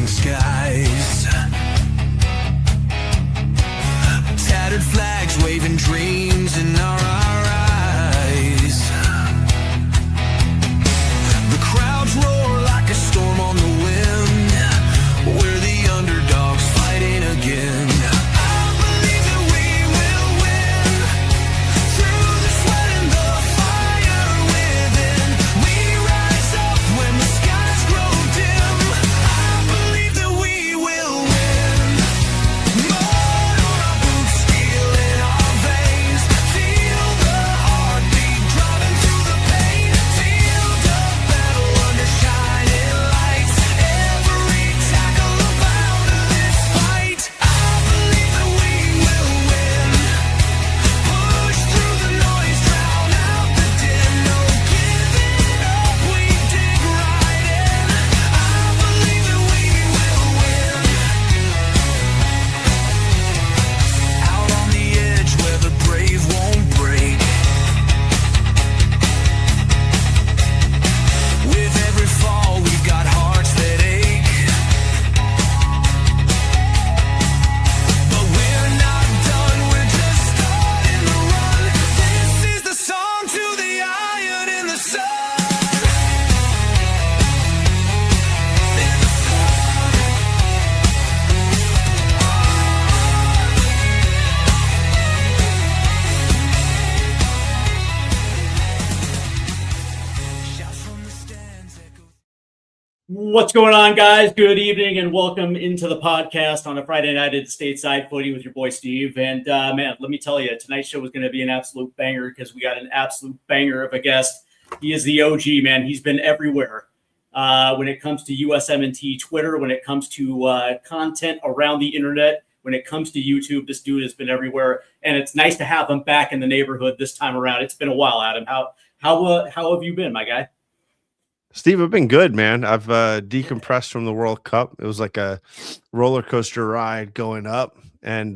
skies. Tattered flags waving dreams in our eyes. The crowds roar like a storm on the wind. We're the underdogs fighting again. What's going on, guys? Good evening and welcome into the podcast on a Friday night at Stateside Footy with your boy Steve. And man, let me tell you, tonight's show is going to be an absolute banger because we got an absolute banger of a guest. He is the OG, man. He's been everywhere when it comes to USMNT Twitter, when it comes to content around the internet, when it comes to YouTube. This dude has been everywhere, and it's nice to have him back in the neighborhood this time around. It's been a while, Adam. How have you been, my guy? Steve, I've been good, man. I've decompressed from the World Cup. It was like a roller coaster ride going up and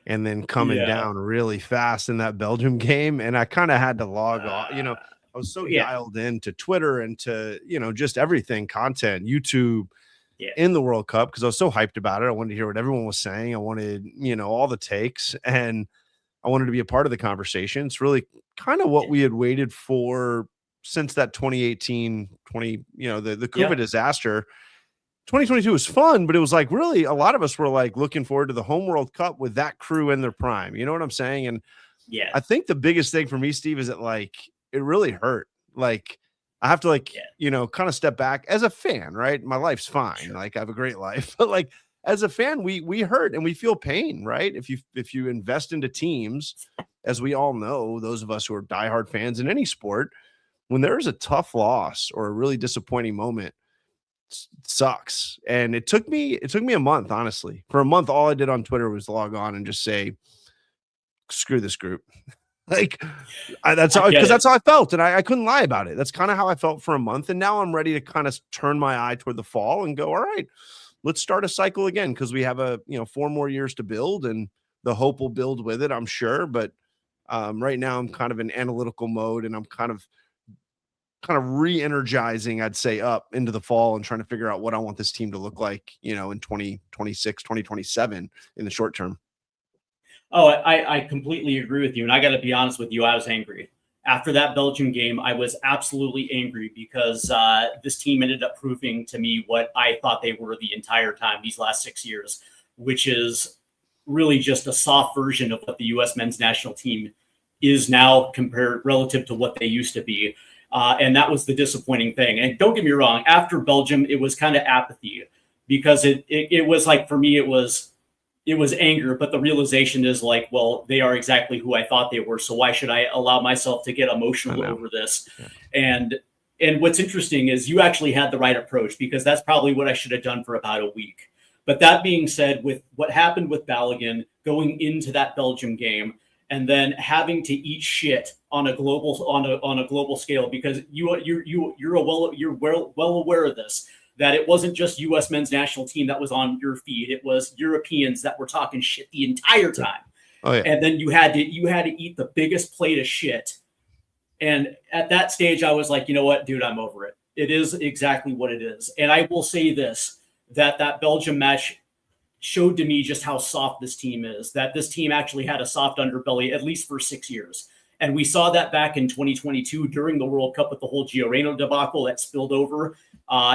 then coming down really fast in that Belgium game. And I kind of had to log off. You know, I was so dialed into Twitter and to, just everything, content, YouTube in the World Cup because I was so hyped about it. I wanted to hear what everyone was saying. I wanted, all the takes, and I wanted to be a part of the conversation. It's really kind of what we had waited for since that 2018, the COVID disaster. 2022 was fun, but it was like really a lot of us were like looking forward to the home World Cup with that crew in their prime. You know what I'm saying? And I think the biggest thing for me, Steve, is that like it really hurt. Like I have to kind of step back as a fan, right? My life's fine. Sure. Like I have a great life, but like as a fan, we hurt and we feel pain, right? If you invest into teams, as we all know, those of us who are diehard fans in any sport, when there's a tough loss or a really disappointing moment, it sucks. And it took me a month, honestly. For a month, all I did on Twitter was log on and just say, screw this group. That's how I felt. And I couldn't lie about it. That's kind of how I felt for a month. And now I'm ready to kind of turn my eye toward the fall and go, all right, let's start a cycle again. Cause we have 4 more years to build, and the hope will build with it, I'm sure. But right now I'm kind of in analytical mode, and I'm kind of re-energizing, I'd say, up into the fall and trying to figure out what I want this team to look like, in 2026, 2027 in the short term. Oh, I completely agree with you. And I got to be honest with you, I was angry. After that Belgium game, I was absolutely angry because this team ended up proving to me what I thought they were the entire time, these last 6 years, which is really just a soft version of what the U.S. men's national team is now compared relative to what they used to be. And that was the disappointing thing. And don't get me wrong, after Belgium, it was kind of apathy because it was like, for me, it was anger, but the realization is like, well, they are exactly who I thought they were. So why should I allow myself to get emotional over this? Yeah. And what's interesting is you actually had the right approach, because that's probably what I should have done for about a week. But that being said, with what happened with Balogun going into that Belgium game, and then having to eat shit on a global scale, because you're well aware of this, that it wasn't just U.S. men's national team that was on your feed. It was Europeans that were talking shit the entire time. Oh, yeah. And then you had to eat the biggest plate of shit. And at that stage, I was like, you know what, dude, I'm over it. It is exactly what it is. And I will say this, that Belgium match showed to me just how soft this team is, that this team actually had a soft underbelly, at least for 6 years. And we saw that back in 2022 during the World Cup with the whole Gio Reyna debacle that spilled over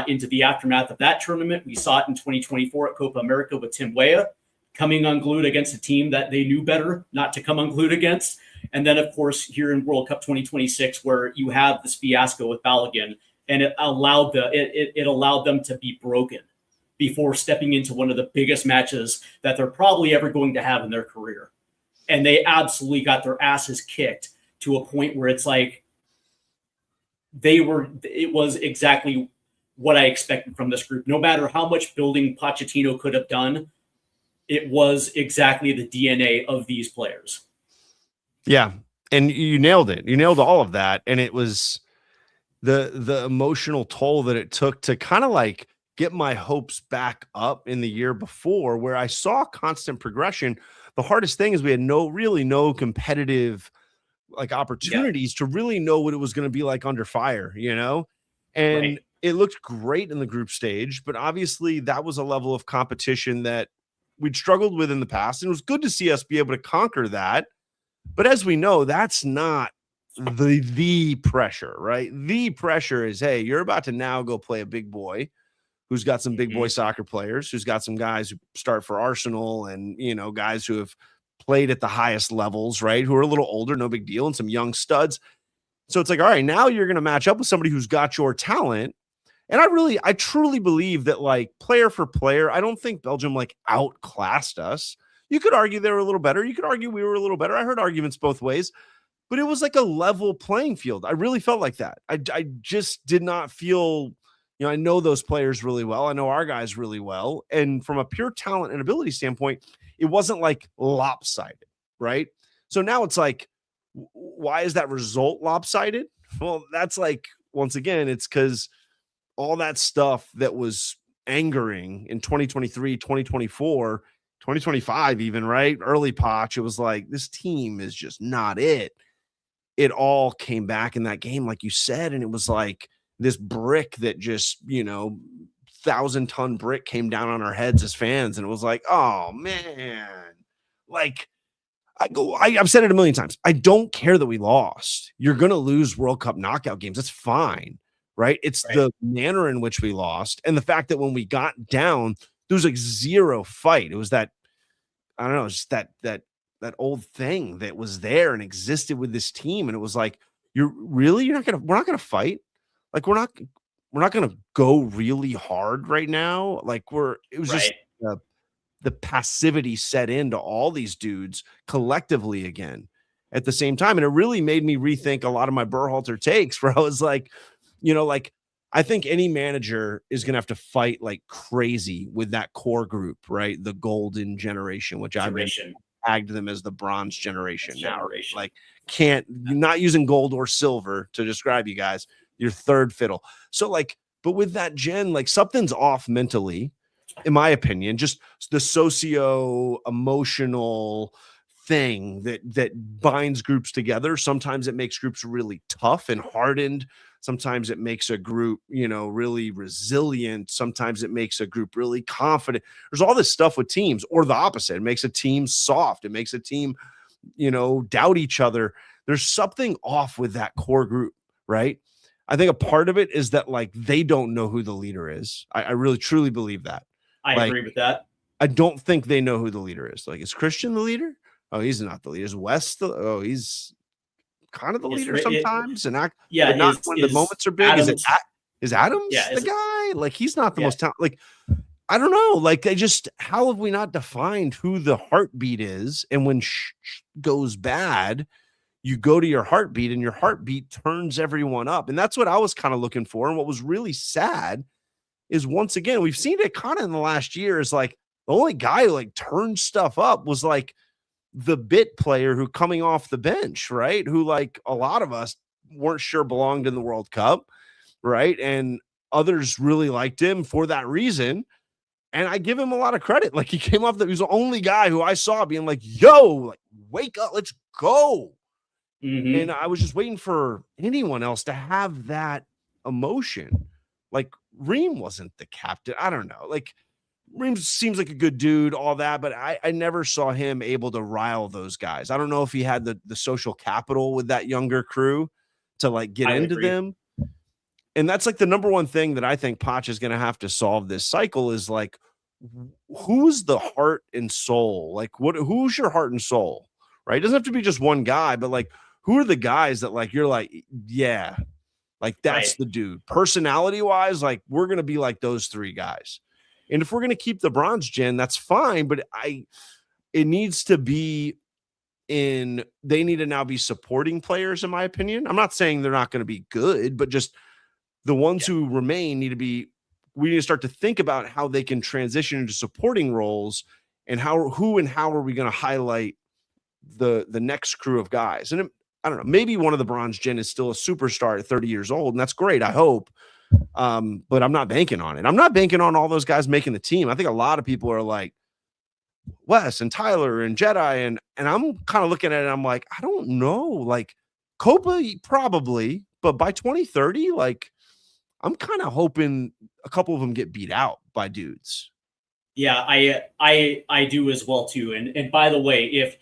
into the aftermath of that tournament. We saw it in 2024 at Copa America with Tim Weah coming unglued against a team that they knew better not to come unglued against. And then, of course, here in World Cup 2026, where you have this fiasco with Balogun, and it allowed them to be broken before stepping into one of the biggest matches that they're probably ever going to have in their career. And they absolutely got their asses kicked to a point where it's like it was exactly what I expected from this group. No matter how much building Pochettino could have done, it was exactly the DNA of these players. Yeah. And you nailed it. You nailed all of that. And it was the emotional toll that it took to kind of like get my hopes back up in the year before, where I saw constant progression. The hardest thing is we had no competitive like opportunities to really know what it was going to be like under fire, and it looked great in the group stage, but obviously that was a level of competition that we'd struggled with in the past. And it was good to see us be able to conquer that. But as we know, that's not the pressure, right? The pressure is, hey, you're about to now go play a big boy who's got some big boy soccer players, who's got some guys who start for Arsenal and, guys who have played at the highest levels, right? Who are a little older, no big deal, and some young studs. So it's like, all right, now you're going to match up with somebody who's got your talent. And I truly believe that, like, player for player, I don't think Belgium like outclassed us. You could argue they were a little better. You could argue we were a little better. I heard arguments both ways, but it was like a level playing field. I really felt like that. I just did not feel, I know those players really well. I know our guys really well. And from a pure talent and ability standpoint, it wasn't like lopsided, right? So now it's like, why is that result lopsided? Well, that's like, once again, it's because all that stuff that was angering in 2023, 2024, 2025 even, right? Early Poch, it was like, this team is just not it. It all came back in that game, like you said, and it was like this brick that just, 1,000-ton brick came down on our heads as fans, and it was like, oh, man. Like, I've said it a million times. I don't care that we lost. You're going to lose World Cup knockout games. That's fine, right? It's the manner in which we lost, and the fact that when we got down, there was like zero fight. It was that, I don't know, just that old thing that was there and existed with this team. And it was like, we're not going to fight. Like, we're not going to go really hard right now. Like it was just the passivity set into all these dudes collectively again at the same time. And it really made me rethink a lot of my Berhalter takes, where I was like, I think any manager is going to have to fight like crazy with that core group, right? The golden generation, which I've tagged them as the bronze generation now. Like, not using gold or silver to describe you guys, your third fiddle. So like, but with that gen, like, something's off mentally, in my opinion, just the socio-emotional thing that binds groups together. Sometimes it makes groups really tough and hardened. Sometimes it makes a group, really resilient. Sometimes it makes a group really confident. There's all this stuff with teams, or the opposite. It makes a team soft. It makes a team, doubt each other. There's something off with that core group, right? I think a part of it is that, like, they don't know who the leader is. I really, truly believe that. I agree with that. I don't think they know who the leader is. Like, is Christian the leader? Oh, he's not the leader. Is West he's kind of the leader sometimes, but not when the moments are big. Adams, is Adams the guy? Like, he's not the most talented. Like, I don't know. Like, how have we not defined who the heartbeat is? And when goes bad, you go to your heartbeat, and your heartbeat turns everyone up. And that's what I was kind of looking for. And what was really sad is, once again, we've seen it kind of in the last year, is like the only guy who like turned stuff up was like the bit player who coming off the bench, right? Who, like, a lot of us weren't sure belonged in the World Cup, right? And others really liked him for that reason. And I give him a lot of credit. Like, he came off he was the only guy who I saw being like, yo, like, wake up, let's go. And I was just waiting for anyone else to have that emotion, Like Ream wasn't the captain. I don't know. Like Ream seems like a good dude, all that, but I never saw him able to rile those guys. I don't know if he had the social capital with that younger crew to like get I would into agree. them. And that's like the number one thing that I think Poch is going to have to solve this cycle is like, who's the heart and soul? Like who's your heart and soul, right? It doesn't have to be just one guy, but like, who are the guys that like, you're like, yeah, like that's Right. the dude. Personality wise, like we're going to be like those three guys. And if we're going to keep the bronze gen, that's fine. But it needs to be they need to now be supporting players, in my opinion. I'm not saying they're not going to be good, but just the ones who remain we need to start to think about how they can transition into supporting roles and how are we going to highlight the next crew of guys. And I don't know, maybe one of the bronze gen is still a superstar at 30 years old. And that's great. I hope. But I'm not banking on it. I'm not banking on all those guys making the team. I think a lot of people are like Wes and Tyler and Jedi. And I'm kind of looking at it. I'm like, I don't know, like Copa probably, but by 2030, like I'm kind of hoping a couple of them get beat out by dudes. Yeah, I do as well too. And by the way, if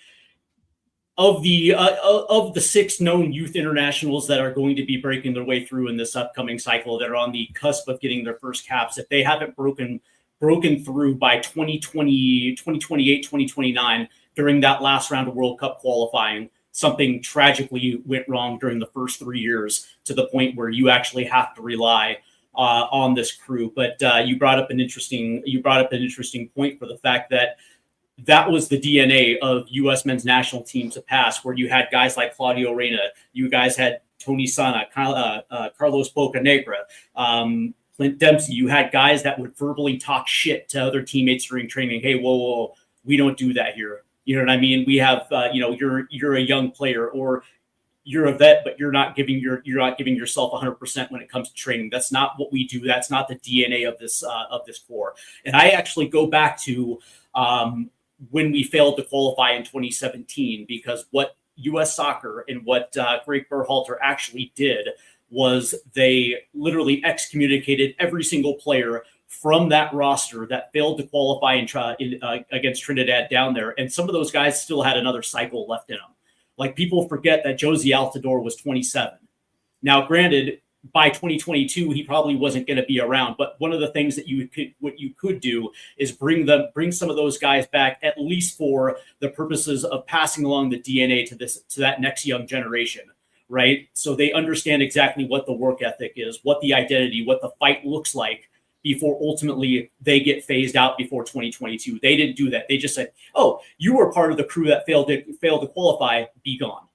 of the 6 known youth internationals that are going to be breaking their way through in this upcoming cycle, that are on the cusp of getting their first caps, if they haven't broken through by 2020, 2028, 2029 during that last round of World Cup qualifying, something tragically went wrong during the first 3 years to the point where you actually have to rely on this crew. But you brought up an interesting point for the fact that was the DNA of U.S. men's national teams of past, where you had guys like Claudio Reyna, you guys had Tony Sana, Carlos Bocanegra, Clint Dempsey. You had guys that would verbally talk shit to other teammates during training. Hey, whoa, we don't do that here. You know what I mean? We have, you're a young player, or you're a vet, but you're not giving yourself 100% when it comes to training. That's not what we do. That's not the DNA of this core. And I actually go back to when we failed to qualify in 2017, because what U.S. Soccer and what Greg Berhalter actually did was they literally excommunicated every single player from that roster that failed to qualify against Trinidad down there. And some of those guys still had another cycle left in them. Like, people forget that Josie Altidore was 27. Now, granted, by 2022, he probably wasn't going to be around. But one of the things that you could do is bring some of those guys back, at least for the purposes of passing along the DNA to that next young generation, right? So they understand exactly what the work ethic is, what the identity, what the fight looks like, before ultimately they get phased out before 2022. They didn't do that. They just said, "Oh, you were part of the crew that failed to qualify. Be gone."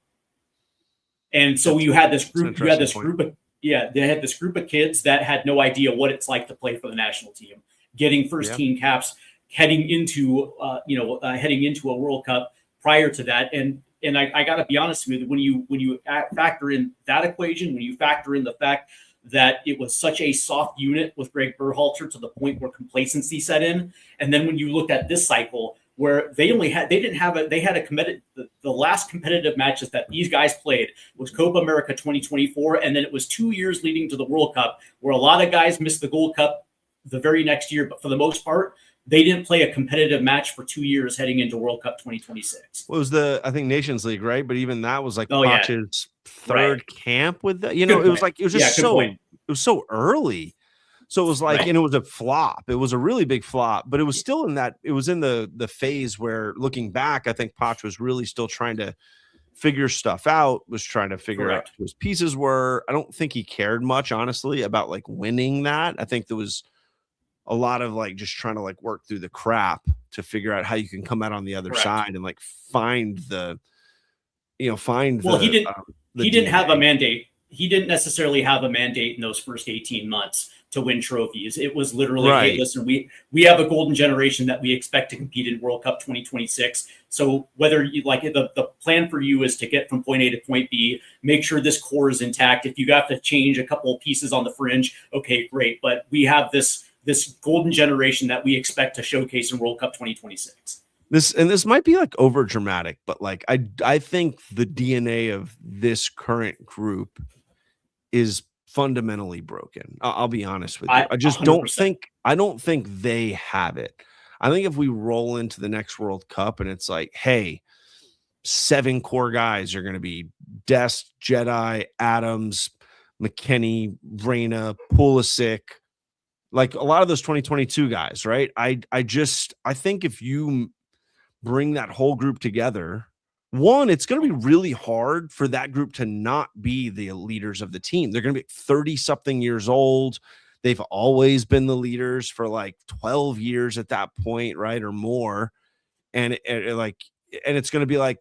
And so you had this group. They had this group of kids that had no idea what it's like to play for the national team, getting first team caps, heading into a World Cup prior to that. And I got to be honest with you, when you factor in that equation, when you factor in the fact that it was such a soft unit with Greg Berhalter to the point where complacency set in, and then when you looked at this cycle, where the last competitive matches that these guys played was Copa America 2024, and then it was 2 years leading to the World Cup, where a lot of guys missed the Gold Cup the very next year, but for the most part, they didn't play a competitive match for 2 years heading into World Cup 2026. What was I think Nations League, right? But even that was like Poch's third camp with that. It was so early. So it was like, and it was a flop. It was a really big flop, but it was still in the phase where, looking back, I think Poch was really still trying to figure stuff out, was trying to figure out who his pieces were. I don't think he cared much, honestly, about like winning that. I think there was a lot of like just trying to like work through the crap to figure out how you can come out on the other side and like find he didn't have a mandate. He didn't necessarily have a mandate in those first 18 months to win trophies. It was literally, hey, listen, we have a golden generation that we expect to compete in World Cup 2026. So whether you like it, the plan for you is to get from point A to point B, make sure this core is intact. If you have to change a couple of pieces on the fringe, okay, great. But we have this golden generation that we expect to showcase in World Cup 2026. This might be like over dramatic, but like I think the DNA of this current group is fundamentally broken. I'll be honest with you. I just 100%. I don't think they have it. I think if we roll into the next World Cup and it's like, hey, 7 core guys are going to be Dest, Jedi, Adams, McKinney, Reyna, Pulisic, like a lot of those 2022 guys, right? I think if you bring that whole group together, one, it's going to be really hard for that group to not be the leaders of the team. They're going to be 30 something years old. They've always been the leaders for like 12 years at that point, right? Or more. And it's going to be like,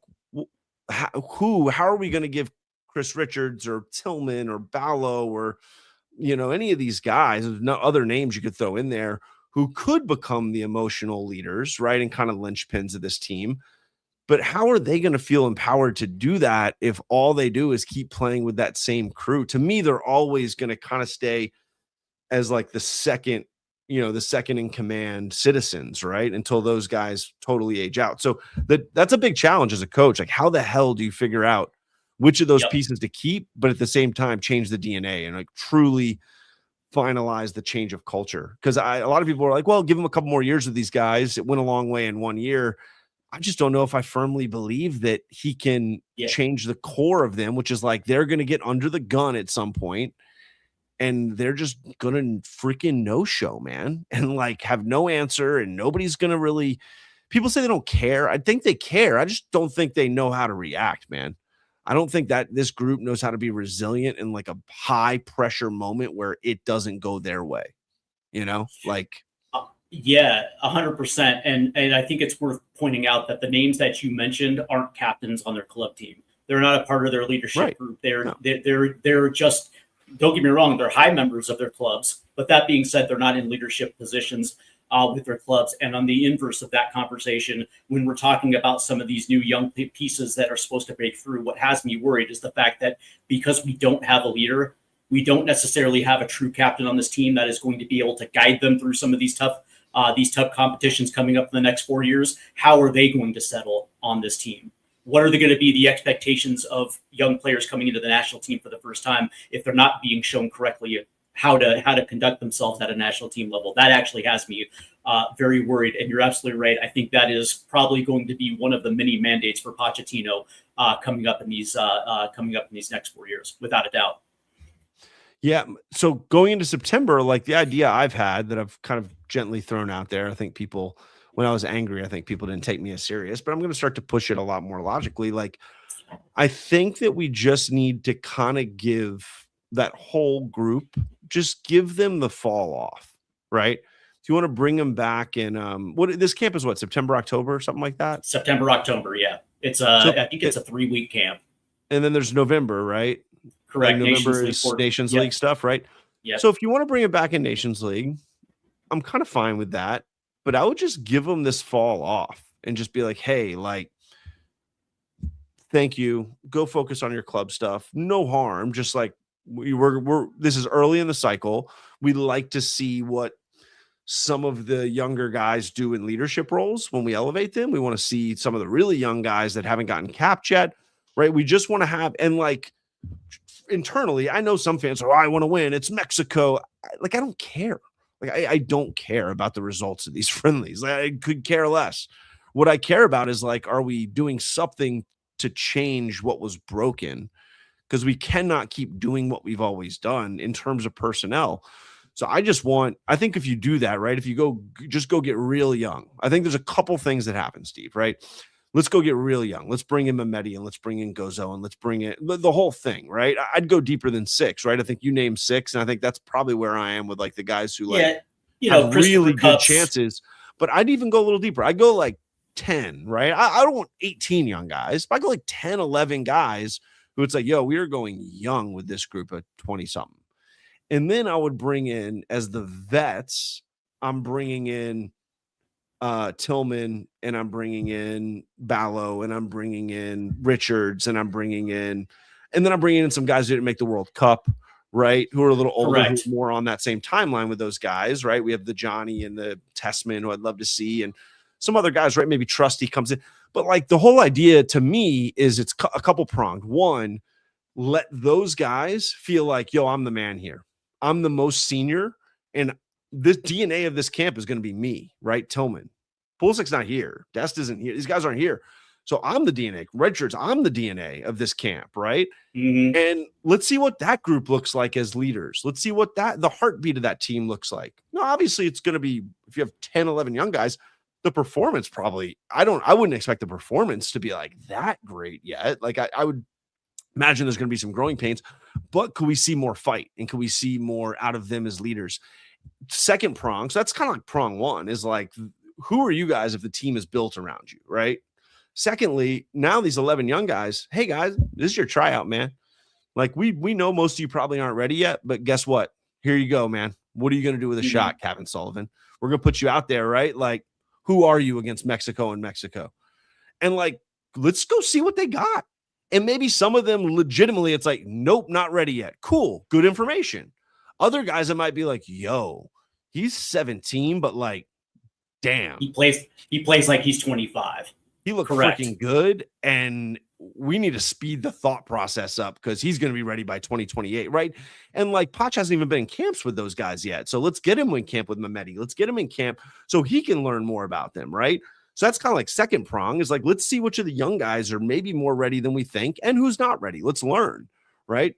how are we going to give Chris Richards or Tillman or Ballo or, any of these guys, there's no other names you could throw in there who could become the emotional leaders, right? And kind of linchpins of this team. But how are they going to feel empowered to do that if all they do is keep playing with that same crew? To me, they're always going to kind of stay as like the second in command citizens, right? Until those guys totally age out. So that's a big challenge as a coach. Like, how the hell do you figure out which of those pieces to keep, but at the same time change the DNA and like truly finalize the change of culture? Because a lot of people are like, well, give them a couple more years with these guys. It went a long way in 1 year. I just don't know if I firmly believe that he can change the core of them, which is like they're going to get under the gun at some point and they're just going to freaking no-show, man, and like have no answer, and nobody's going to really – people say they don't care. I think they care. I just don't think they know how to react, man. I don't think that this group knows how to be resilient in like a high-pressure moment where it doesn't go their way, like – Yeah, 100%. And I think it's worth pointing out that the names that you mentioned aren't captains on their club team. They're not a part of their leadership group. They're just, don't get me wrong, they're high members of their clubs. But that being said, they're not in leadership positions with their clubs. And on the inverse of that conversation, when we're talking about some of these new young pieces that are supposed to break through, what has me worried is the fact that because we don't have a leader, we don't necessarily have a true captain on this team that is going to be able to guide them through some of these tough competitions coming up in the next 4 years. How are they going to settle on this team? What are going to be the expectations of young players coming into the national team for the first time if they're not being shown correctly how to conduct themselves at a national team level? That actually has me very worried. And you're absolutely right. I think that is probably going to be one of the many mandates for Pochettino coming up in these next 4 years, without a doubt. Yeah. So going into September, like the idea I've had that I've kind of gently thrown out there, I think people, when I was angry, I think people didn't take me as serious, but I'm going to start to push it a lot more logically. Like, I think that we just need to kind of give that whole group, just give them the fall off, right? If you want to bring them back in, this camp is what, September, October, something like that? September, October. Yeah. I think it's a 3-week camp. And then there's November, right? Correct. Like November is Nations League stuff, right? Yeah. So if you want to bring it back in Nations League, I'm kind of fine with that. But I would just give them this fall off and just be like, hey, like, thank you. Go focus on your club stuff. No harm. Just like this is early in the cycle. We like to see what some of the younger guys do in leadership roles when we elevate them. We want to see some of the really young guys that haven't gotten capped yet, right? We just want to have, and like, internally, I know some fans are, I want to win. It's Mexico. I don't care. Like, I don't care about the results of these friendlies. Like, I could care less. What I care about is like, are we doing something to change what was broken? Because we cannot keep doing what we've always done in terms of personnel. So I think if you do that, right, if you go get real young, I think there's a couple things that happen, Steve, right? Let's go get real young. Let's bring in Mehmeti and let's bring in Gozo and let's bring in the whole thing, right? I'd go deeper than 6, right? I think you named 6, and I think that's probably where I am with like the guys who have really good chances. But I'd even go a little deeper. I'd go like 10, right? I don't want 18 young guys, but I go like 10, 11 guys who it's like, yo, we are going young with this group of 20-something. And then I would bring in, as the vets, I'm bringing in Tillman, and I'm bringing in Ballo, and I'm bringing in Richards, and I'm bringing in some guys who didn't make the World Cup, right? Who are a little older, who are more on that same timeline with those guys, right? We have the Johnny and the Tessman, who I'd love to see, and some other guys, right? Maybe Trusty comes in. But like the whole idea to me is it's a couple pronged. One, let those guys feel like, yo, I'm the man here. I'm the most senior, and this DNA of this camp is going to be me, right? Tillman. Pulisic's not here. Dest isn't here. These guys aren't here. So I'm the DNA. Redshirts, I'm the DNA of this camp, right? Mm-hmm. And let's see what that group looks like as leaders. Let's see what the heartbeat of that team looks like. No, obviously it's going to be, if you have 10, 11 young guys, the performance probably, I wouldn't expect the performance to be like that great yet. Like I would imagine there's going to be some growing pains, but could we see more fight and could we see more out of them as leaders? Second prong, so that's kind of like prong one, is like, who are you guys if the team is built around you, right? Secondly, now these 11 young guys, hey guys, this is your tryout, man. Like we know most of you probably aren't ready yet, but guess what? Here you go, man. What are you going to do with a shot, Kevin Sullivan? We're going to put you out there, right? Like, who are you against Mexico and Mexico? And like, let's go see what they got. And maybe some of them legitimately, it's like, nope, not ready yet. Cool, good information. Other guys that might be like, yo, he's 17, but like, damn. He plays like he's 25. He looked freaking good, and we need to speed the thought process up because he's going to be ready by 2028, right? And like Poch hasn't even been in camps with those guys yet. So let's get him in camp with Mehmeti. Let's get him in camp so he can learn more about them, right? So that's kind of like second prong, is like, let's see which of the young guys are maybe more ready than we think and who's not ready. Let's learn, right?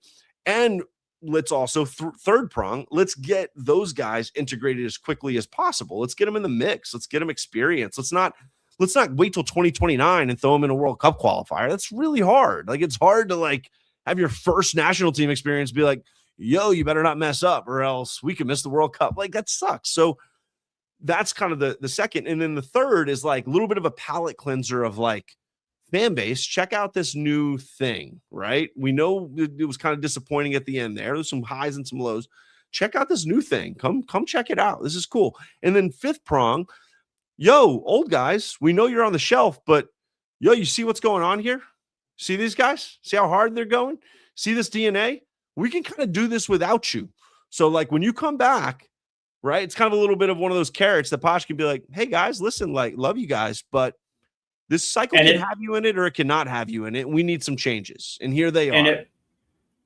And let's also third prong, let's get those guys integrated as quickly as possible. Let's get them in the mix. Let's get them experience. Let's not wait till 2029 and throw them in a World Cup qualifier. That's really hard. Like, it's hard to like have your first national team experience be like, yo, you better not mess up or else we can miss the World Cup. Like, that sucks. So that's kind of the second. And then the third is like a little bit of a palate cleanser of like, fan base, check out this new thing, right? We know it was kind of disappointing at the end there. There's some highs and some lows. Check out this new thing. Come check it out. This is cool. And then fifth prong, yo, old guys, we know you're on the shelf, but yo, you see what's going on here? See these guys? See how hard they're going? See this DNA? We can kind of do this without you. So like when you come back, right, it's kind of a little bit of one of those carrots that Poch can be like, hey guys, listen, like, love you guys, but this cycle can have you in it or it cannot have you in it. We need some changes. And here they are.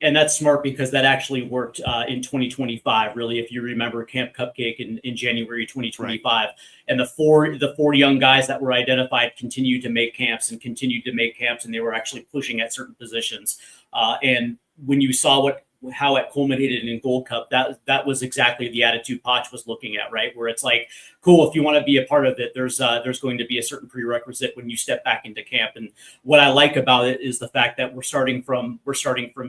And that's smart because that actually worked in 2025, really, if you remember Camp Cupcake in January 2025. Right. And the four young guys that were identified continued to make camps, and they were actually pushing at certain positions. And when you saw how it culminated in Gold Cup, that was exactly the attitude Poch was looking at, right? Where it's like, cool, if you want to be a part of it, there's going to be a certain prerequisite when you step back into camp. And what I like about it is the fact that we're starting from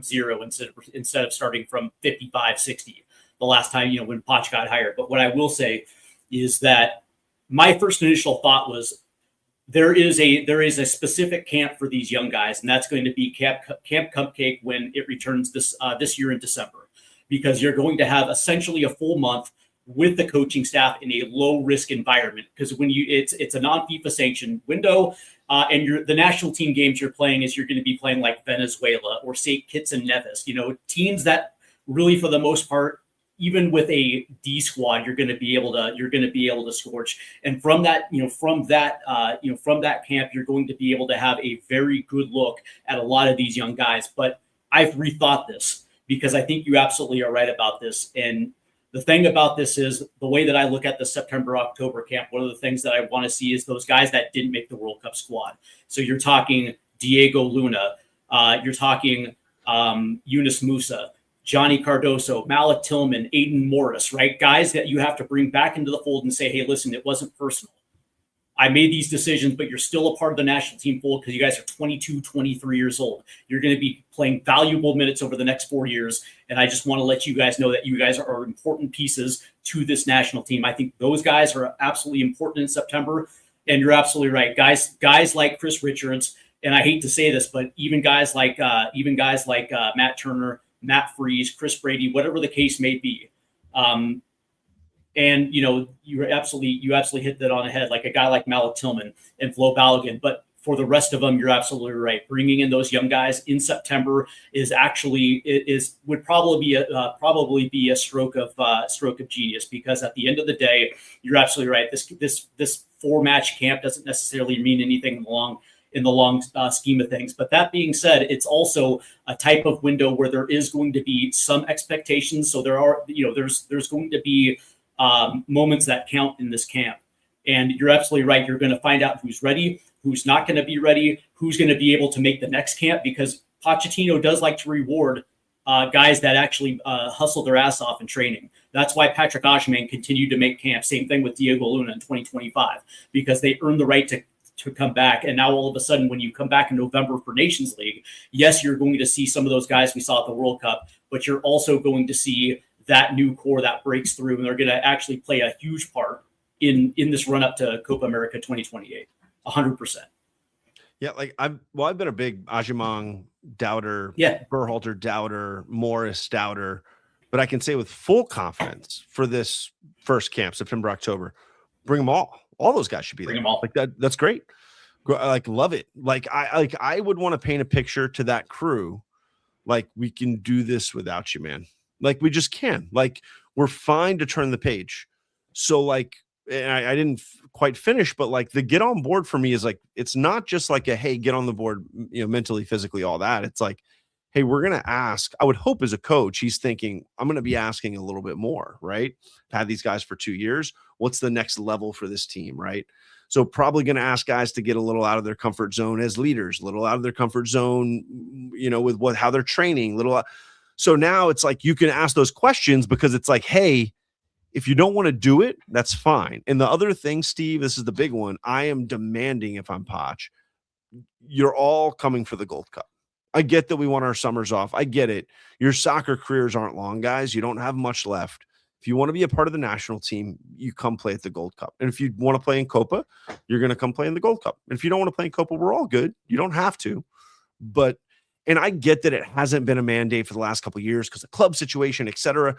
zero instead of starting from 55, 60 the last time, when Poch got hired. But what I will say is that my first initial thought was, there is a specific camp for these young guys, and that's going to be Camp Cupcake when it returns this year in December, because you're going to have essentially a full month with the coaching staff in a low risk environment. Because when it's a non-FIFA sanctioned window, and the national team games you're playing is you're going to be playing like Venezuela or St. Kitts and Nevis, teams that really for the most part, even with a D squad, you're going to be able to scorch. And from that camp, you're going to be able to have a very good look at a lot of these young guys. But I've rethought this because I think you absolutely are right about this. And the thing about this is the way that I look at the September-October camp, one of the things that I want to see is those guys that didn't make the World Cup squad. So you're talking Diego Luna, you're talking Yunus Musa, Johnny Cardoso, Malik Tillman, Aiden Morris, right? Guys that you have to bring back into the fold and say, hey, listen, it wasn't personal. I made these decisions, but you're still a part of the national team fold because you guys are 22, 23 years old. You're going to be playing valuable minutes over the next 4 years. And I just want to let you guys know that you guys are important pieces to this national team. I think those guys are absolutely important in September. And you're absolutely right. Guys like Chris Richards, and I hate to say this, but even guys like Matt Turner, Matt Freese, Chris Brady, whatever the case may be. And, you absolutely hit that on the head, like a guy like Malik Tillman and Flo Balogun. But for the rest of them, you're absolutely right. Bringing in those young guys in September would probably be a stroke of genius, because at the end of the day, you're absolutely right. This 4-match camp doesn't necessarily mean anything long in the long scheme of things. But that being said, it's also a type of window where there is going to be some expectations. So there's going to be moments that count in this camp. And you're absolutely right. You're going to find out who's ready, who's not going to be ready, who's going to be able to make the next camp, because Pochettino does like to reward guys that actually hustle their ass off in training. That's why Patrick Oshman continued to make camp. Same thing with Diego Luna in 2025, because they earned the right to come back. And now all of a sudden, when you come back in November for Nations League, yes, you're going to see some of those guys we saw at the World Cup, but you're also going to see that new core that breaks through, and they're going to actually play a huge part in this run up to Copa America 2028. 100%. Yeah, like I've been a big Ajimong doubter, Berhalter doubter, Morris doubter, but I can say with full confidence for this first camp, September, October, bring them all. All those guys should be there. Bring them all. Like that. That's great. Like love it. I would want to paint a picture to that crew. Like, we can do this without you, man. Like, we just can. Like, we're fine to turn the page. So like, and I didn't quite finish, but like the get on board for me is like, it's not just like a, hey, get on the board, mentally, physically, all that. It's like, hey, we're going to ask. I would hope as a coach, he's thinking, I'm going to be asking a little bit more, right? I've had these guys for 2 years. What's the next level for this team, right? So probably going to ask guys to get a little out of their comfort zone as leaders, a little out of their comfort zone, with how they're training, So now it's like, you can ask those questions, because it's like, hey, if you don't want to do it, that's fine. And the other thing, Steve, this is the big one. I am demanding, if I'm Poch, you're all coming for the Gold Cup. I get that we want our summers off. I get it. Your soccer careers aren't long, guys. You don't have much left. If you want to be a part of the national team, you come play at the Gold Cup. And if you want to play in Copa, you're going to come play in the Gold Cup. And if you don't want to play in Copa, we're all good. You don't have to. And I get that it hasn't been a mandate for the last couple of years because of the club situation, et cetera.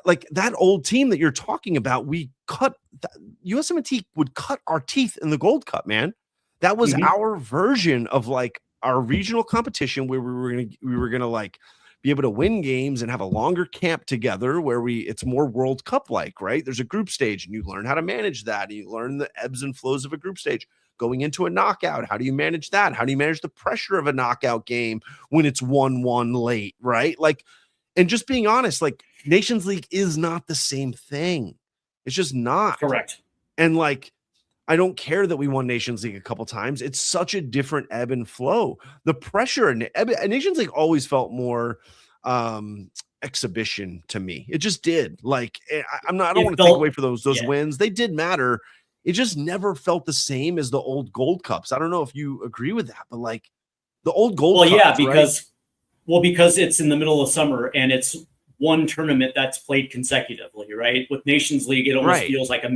Like that old team that you're talking about, USMNT would cut our teeth in the Gold Cup, man. That was our version of like our regional competition where we were gonna like be able to win games and have a longer camp together where it's more World Cup like, right? There's a group stage and you learn how to manage that. And you learn the ebbs and flows of a group stage. Going into a knockout, how do you manage that? How do you manage the pressure of a knockout game when it's 1-1 late, right? Like, and just being honest, like Nations League is not the same thing. It's just not. Correct. And like, I don't care that we won Nations League a couple times. It's such a different ebb and flow. The pressure in Nations League always felt more exhibition to me. It just did. Like, I don't want to take away for those wins. They did matter. It just never felt the same as the old Gold Cups. I don't know if you agree with that, but like the old Gold Cups, because it's in the middle of summer and it's one tournament that's played consecutively, right? With Nations League, it almost feels like a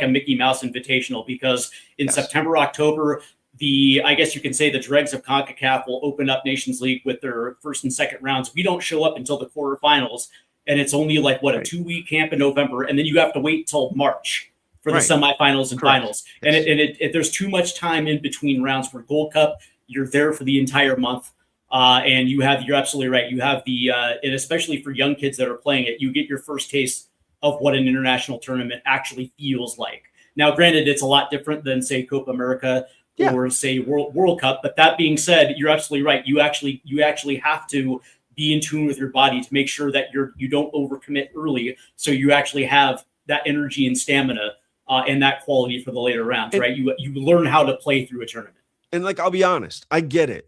Mickey Mouse Invitational, because in September, October, I guess you can say the dregs of CONCACAF will open up Nations League with their first and second rounds. We don't show up until the quarterfinals, and it's only like a 2-week camp in November, and then you have to wait till March for the semifinals and finals. And there's too much time in between rounds. For Gold Cup, you're there for the entire month. And you're absolutely right. You have and especially for young kids that are playing it, you get your first taste of what an international tournament actually feels like. Now, granted, it's a lot different than, say, Copa America or, say, World Cup. But that being said, you're absolutely right. You actually have to be in tune with your body to make sure that you don't overcommit early, so you actually have that energy and stamina and that quality for the later rounds, right? You learn how to play through a tournament. And like, I'll be honest, I get it.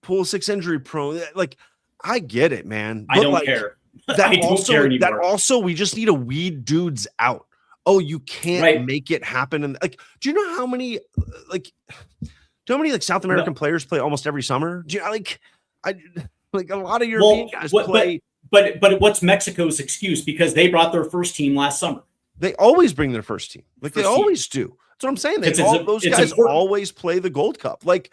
Pool 6 injury prone, like, I get it, man. But I don't care. I don't care anymore. That also, we just need to weed dudes out. Oh, you can't make it happen. And like, do you know how many South American players play almost every summer? Do you a lot of European guys play. But what's Mexico's excuse? Because they brought their first team last summer. They always bring their first team. Like, they always do. That's what I'm saying. Those guys always play the Gold Cup. Like,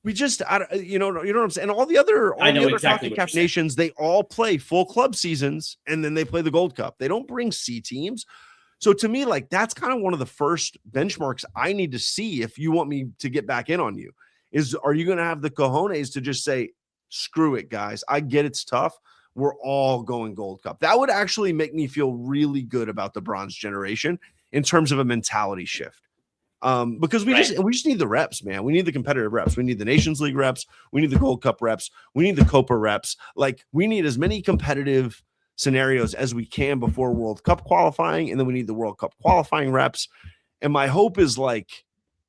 we just, you know what I'm saying? And all the other CONCACAF nations, they all play full club seasons, and then they play the Gold Cup. They don't bring C teams. So to me, like, that's kind of one of the first benchmarks I need to see if you want me to get back in on you. Are you going to have the cojones to just say, screw it, guys? I get it's tough. We're all going Gold Cup. That would actually make me feel really good about the bronze generation in terms of a mentality shift. Because we just need the reps, man. We need the competitive reps. We need the Nations League reps. We need the Gold Cup reps. We need the Copa reps. Like, we need as many competitive scenarios as we can before World Cup qualifying, and then we need the World Cup qualifying reps. And my hope is I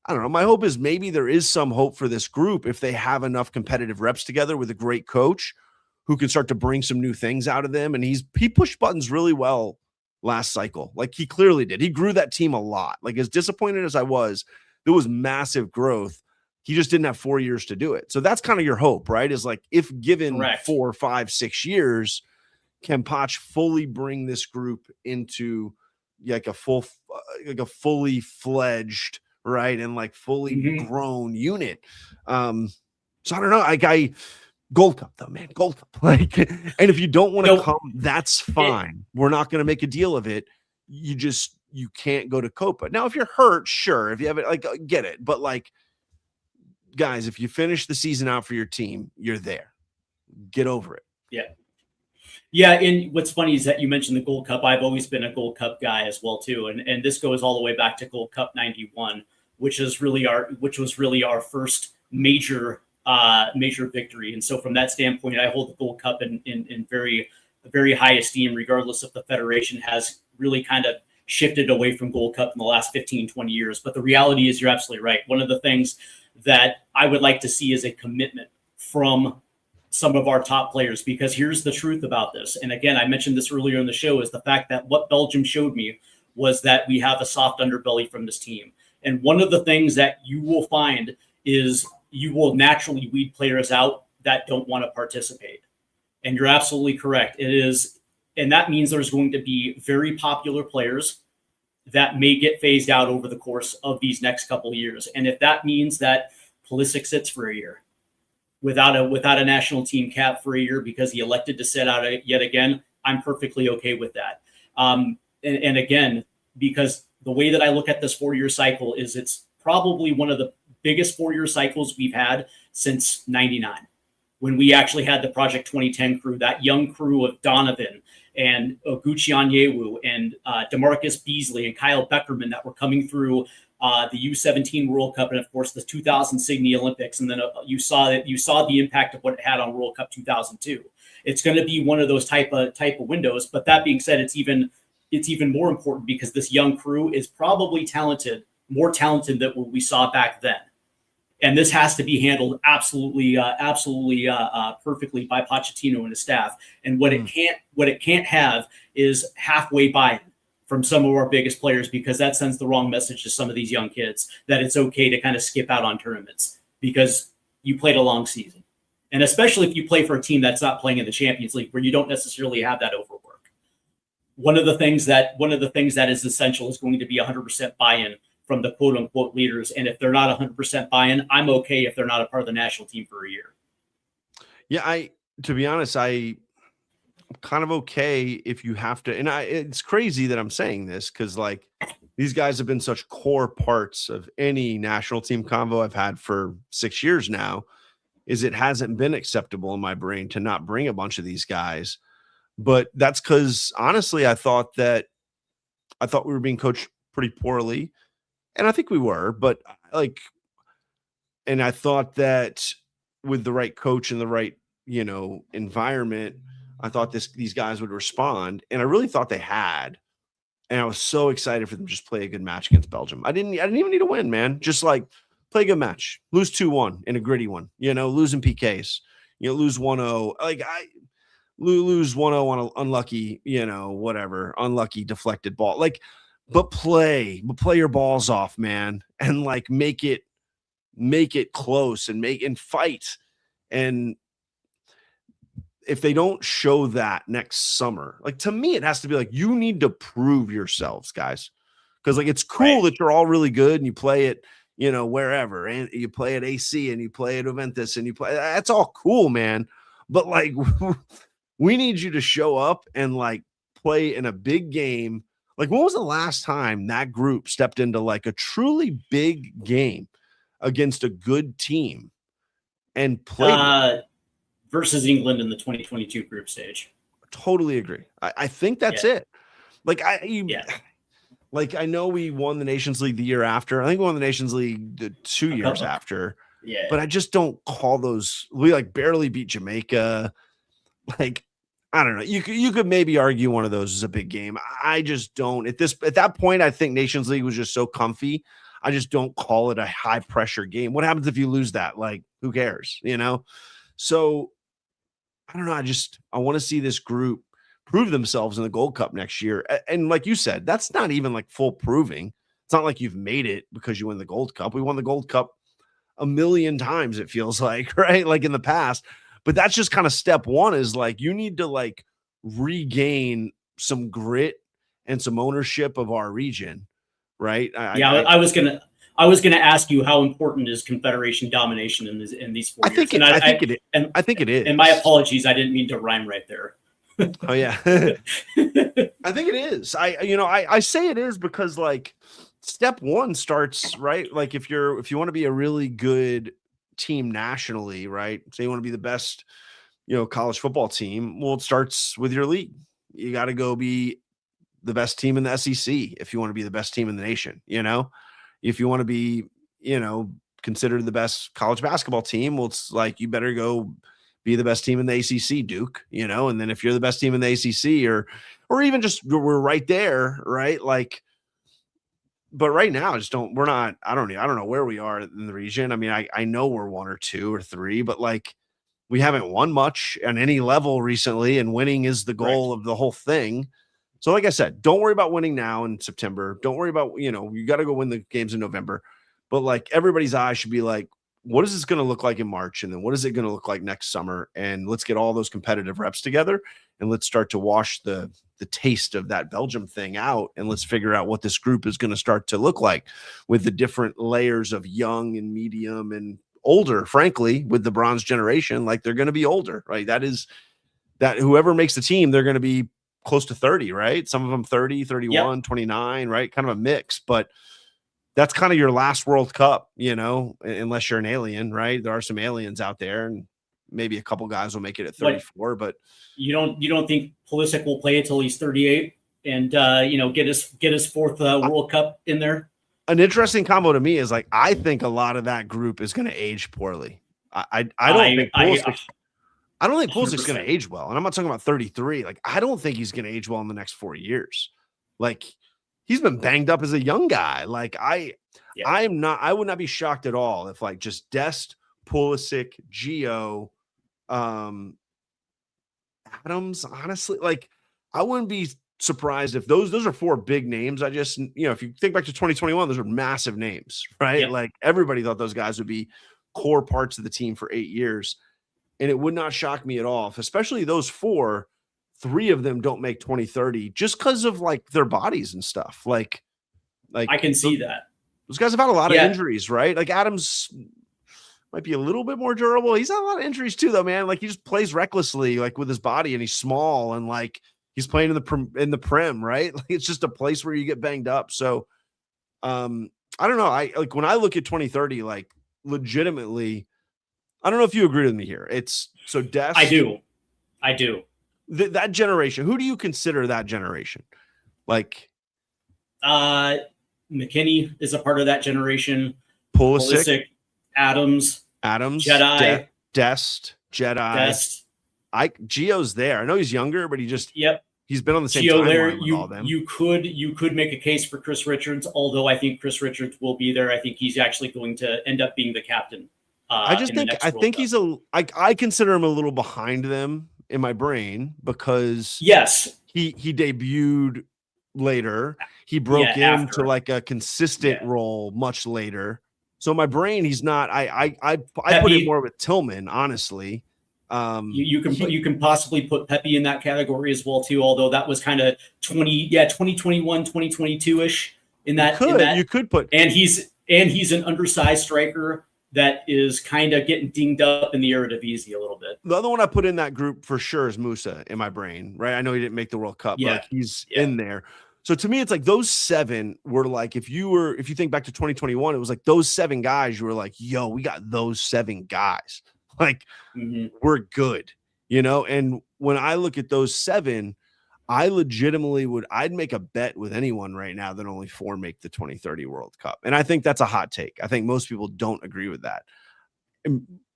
don't know. My hope is maybe there is some hope for this group if they have enough competitive reps together with a great coach who can start to bring some new things out of them. And he pushed buttons really well last cycle. Like, he clearly did. He grew that team a lot. Like, as disappointed as I was, there was massive growth. He just didn't have 4 years to do it. So that's kind of your hope, right? Is like, if given 4, 5, 6 years, can Poch fully bring this group into like a fully fledged, right, and like fully grown unit. So I don't know. Gold Cup though, man. Gold Cup. Like, and if you don't want to come, that's fine. We're not going to make a deal of it. You can't go to Copa. Now, if you're hurt, sure. If you have it, like, get it. But like, guys, if you finish the season out for your team, you're there. Get over it. Yeah. Yeah, and what's funny is that you mentioned the Gold Cup. I've always been a Gold Cup guy as well too, and this goes all the way back to Gold Cup '91, which was really our first major victory. And so from that standpoint, I hold the Gold Cup in very, very high esteem, regardless if the federation has really kind of shifted away from Gold Cup in the last 15, 20 years. But the reality is, you're absolutely right. One of the things that I would like to see is a commitment from some of our top players, because here's the truth about this. And again, I mentioned this earlier in the show, is the fact that what Belgium showed me was that we have a soft underbelly from this team. And one of the things that you will find is you will naturally weed players out that don't want to participate. And you're absolutely correct. It is. And that means there's going to be very popular players that may get phased out over the course of these next couple of years. And if that means that Pulisic sits for a year without a national team cap for a year because he elected to sit out yet again, I'm perfectly okay with that. And again, because the way that I look at this 4-year cycle is it's probably one of the biggest 4-year cycles we've had since '99, when we actually had the Project 2010 crew, that young crew of Donovan and Oguchi Onyewu and DeMarcus Beasley and Kyle Beckerman that were coming through the U17 World Cup, and of course the 2000 Sydney Olympics. And then you saw the impact of what it had on World Cup 2002. It's going to be one of those type of windows. But that being said, it's even more important because this young crew is probably more talented than what we saw back then. And this has to be handled absolutely perfectly by Pochettino and his staff. And what it can't have is halfway buy-in from some of our biggest players, because that sends the wrong message to some of these young kids that it's okay to kind of skip out on tournaments because you played a long season. And especially if you play for a team that's not playing in the Champions League, where you don't necessarily have that overwork. One of the things that is essential is going to be 100% buy-in from the quote unquote leaders. And if they're not 100% buy-in, I'm okay if they're not a part of the national team for a year. Yeah, to be honest, I'm kind of okay if you have to. And it's crazy that I'm saying this because like these guys have been such core parts of any national team convo I've had for 6 years now, is it hasn't been acceptable in my brain to not bring a bunch of these guys. But that's because honestly, I thought we were being coached pretty poorly. And I think we were, but and I thought that with the right coach and the right, environment, I thought these guys would respond. And I really thought they had. And I was so excited for them to just play a good match against Belgium. I didn't even need to win, man. Just like play a good match, lose 2-1 in a gritty one, losing PKs, lose 1-0. Lose 1-0 on an unlucky, unlucky deflected ball. But play your balls off, man, and like make it close and fight. And if they don't show that next summer, like to me, it has to be like, you need to prove yourselves, guys. Because like, it's cool that you're all really good and you play it, wherever, and you play at AC and you play at Juventus and that's all cool, man. But like, we need you to show up and like play in a big game. Like, when was the last time that group stepped into like a truly big game against a good team and played versus England in the 2022 group stage? Totally agree. I think that's it. Like Like, I know we won the Nations League the year after. I think we won the Nations League the 2 years after. Yeah. But I just don't call those. We like barely beat Jamaica. Like, I don't know. You could maybe argue one of those is a big game. I just don't. At that point, I think Nations League was just so comfy. I just don't call it a high pressure game. What happens if you lose that? Like, who cares? You know? So I don't know. I want to see this group prove themselves in the Gold Cup next year. And like you said, that's not even like full proving. It's not like you've made it because you win the Gold Cup. We won the Gold Cup a million times, it feels like, right? Like in the past. But that's just kind of step one, is like you need to like regain some grit and some ownership of our region, right? I was gonna ask you, how important is Confederation domination in these 4 years? I think it is. And my apologies, I didn't mean to rhyme right there. Oh yeah. I think it is. I say it is because like step one starts, right? Like if you want to be a really good team nationally, right? Say you want to be the best, college football team. Well, it starts with your league. You got to go be the best team in the SEC if you want to be the best team in the nation. If you want to be, considered the best college basketball team, well, it's like you better go be the best team in the ACC, Duke. And then if you're the best team in the ACC, or even just we're right there, right? Like, but right now, I don't know where we are in the region. I mean, I know we're 1 or 2 or 3, but like we haven't won much on any level recently, and winning is the goal of the whole thing. So like I said, don't worry about winning now in September. Don't worry about, you got to go win the games in November. But like everybody's eyes should be like, what is this going to look like in March? And then what is it going to look like next summer? And let's get all those competitive reps together, and let's start to wash the taste of that Belgium thing out. And let's figure out what this group is going to start to look like with the different layers of young and medium and older, frankly, with the bronze generation. Like they're going to be older, right? That whoever makes the team, they're going to be close to 30, right? Some of them 30, 31, 29, right? Kind of a mix, but that's kind of your last World Cup, unless you're an alien, right? There are some aliens out there, and maybe a couple guys will make it at 34, but you don't think Pulisic will play until he's 38 and get his fourth World Cup in there? An interesting combo to me is like I think a lot of that group is going to age poorly. I don't think Pulisic's going to age well, and I'm not talking about 33. Like I don't think he's going to age well in the next 4 years. Like he's been banged up as a young guy. Like I would not be shocked at all if like just Dest, Pulisic, Gio, Adams, honestly, like I wouldn't be surprised if those are 4 big names. I just, if you think back to 2021, those are massive names, right? Yeah. Like everybody thought those guys would be core parts of the team for 8 years. And it would not shock me at all, especially those 4, 3 of them don't make 2030 just because of like their bodies and stuff. Like I can see that. Those guys have had a lot of injuries, right? Like Adams might be a little bit more durable. He's had a lot of injuries too, though, man. Like he just plays recklessly, like with his body, and he's small, and like he's playing in the Prem, right? Like it's just a place where you get banged up. So, I don't know. I like when I look at 2030, like legitimately, I don't know if you agree with me here. It's so Des. I do. That generation. Who do you consider that generation? Like, McKinney is a part of that generation. Pulisic, Adams, Jedi, Dest, Jedi. Gio's there. I know he's younger, but he's been on the same timeline with all them. You could make a case for Chris Richards, although I think Chris Richards will be there. I think he's actually going to end up being the captain. I think he's I consider him a little behind them in my brain because he debuted later. He broke into like a consistent role much later. So my brain, he's not. I put it more with Tillman, honestly. You can possibly put Pepe in that category as well too. Although that was kind of 2021, 2022 ish in that. You could put, and he's an undersized striker that is kind of getting dinged up in the Eredivisie a little bit. The other one I put in that group for sure is Musa in my brain, right? I know he didn't make the World Cup, but like he's in there. So to me, it's like those 7 were like, if you think back to 2021, it was like those 7 guys, you were like, yo, we got those 7 guys. Like we're good, And when I look at those 7, I legitimately I'd make a bet with anyone right now that only 4 make the 2030 World Cup. And I think that's a hot take. I think most people don't agree with that.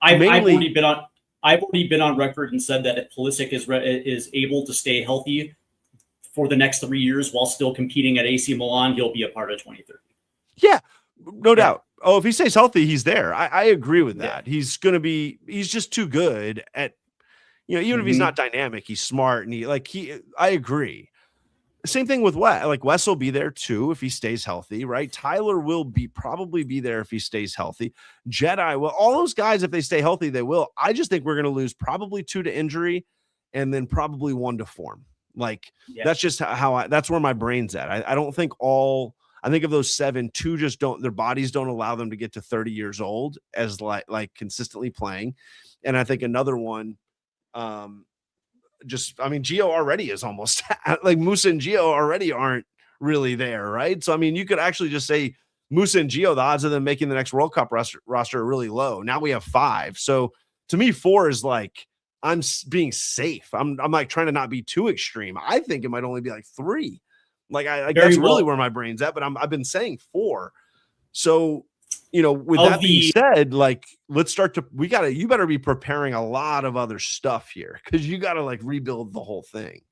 I've already been on record and said that if Pulisic is able to stay healthy for the next 3 years while still competing at AC Milan, he'll be a part of 2030. Yeah, no doubt. Oh, if he stays healthy, he's there. I agree with that. Yeah. He's just too good at, even if he's not dynamic, he's smart. And I agree. Same thing with Wes. Like Wes will be there too if he stays healthy, right? Tyler will probably be there if he stays healthy. Jedi, well, all those guys, if they stay healthy, they will. I just think we're going to lose probably 2 to injury and then probably 1 to form. Like that's just that's where my brain's at. I don't think I think of those 7, 2 just their bodies don't allow them to get to 30 years old as like consistently playing. And I think another one, Gio already is almost like Musa and Gio already aren't really there, right? So, you could actually just say Musa and Gio, the odds of them making the next World Cup roster are really low. Now we have 5. So to me, 4 is like, I'm being safe. I'm like trying to not be too extreme. I think it might only be like 3. That's really where my brain's at, but I've been saying 4. So, with that being said, like, let's start to, you better be preparing a lot of other stuff here because you got to like rebuild the whole thing.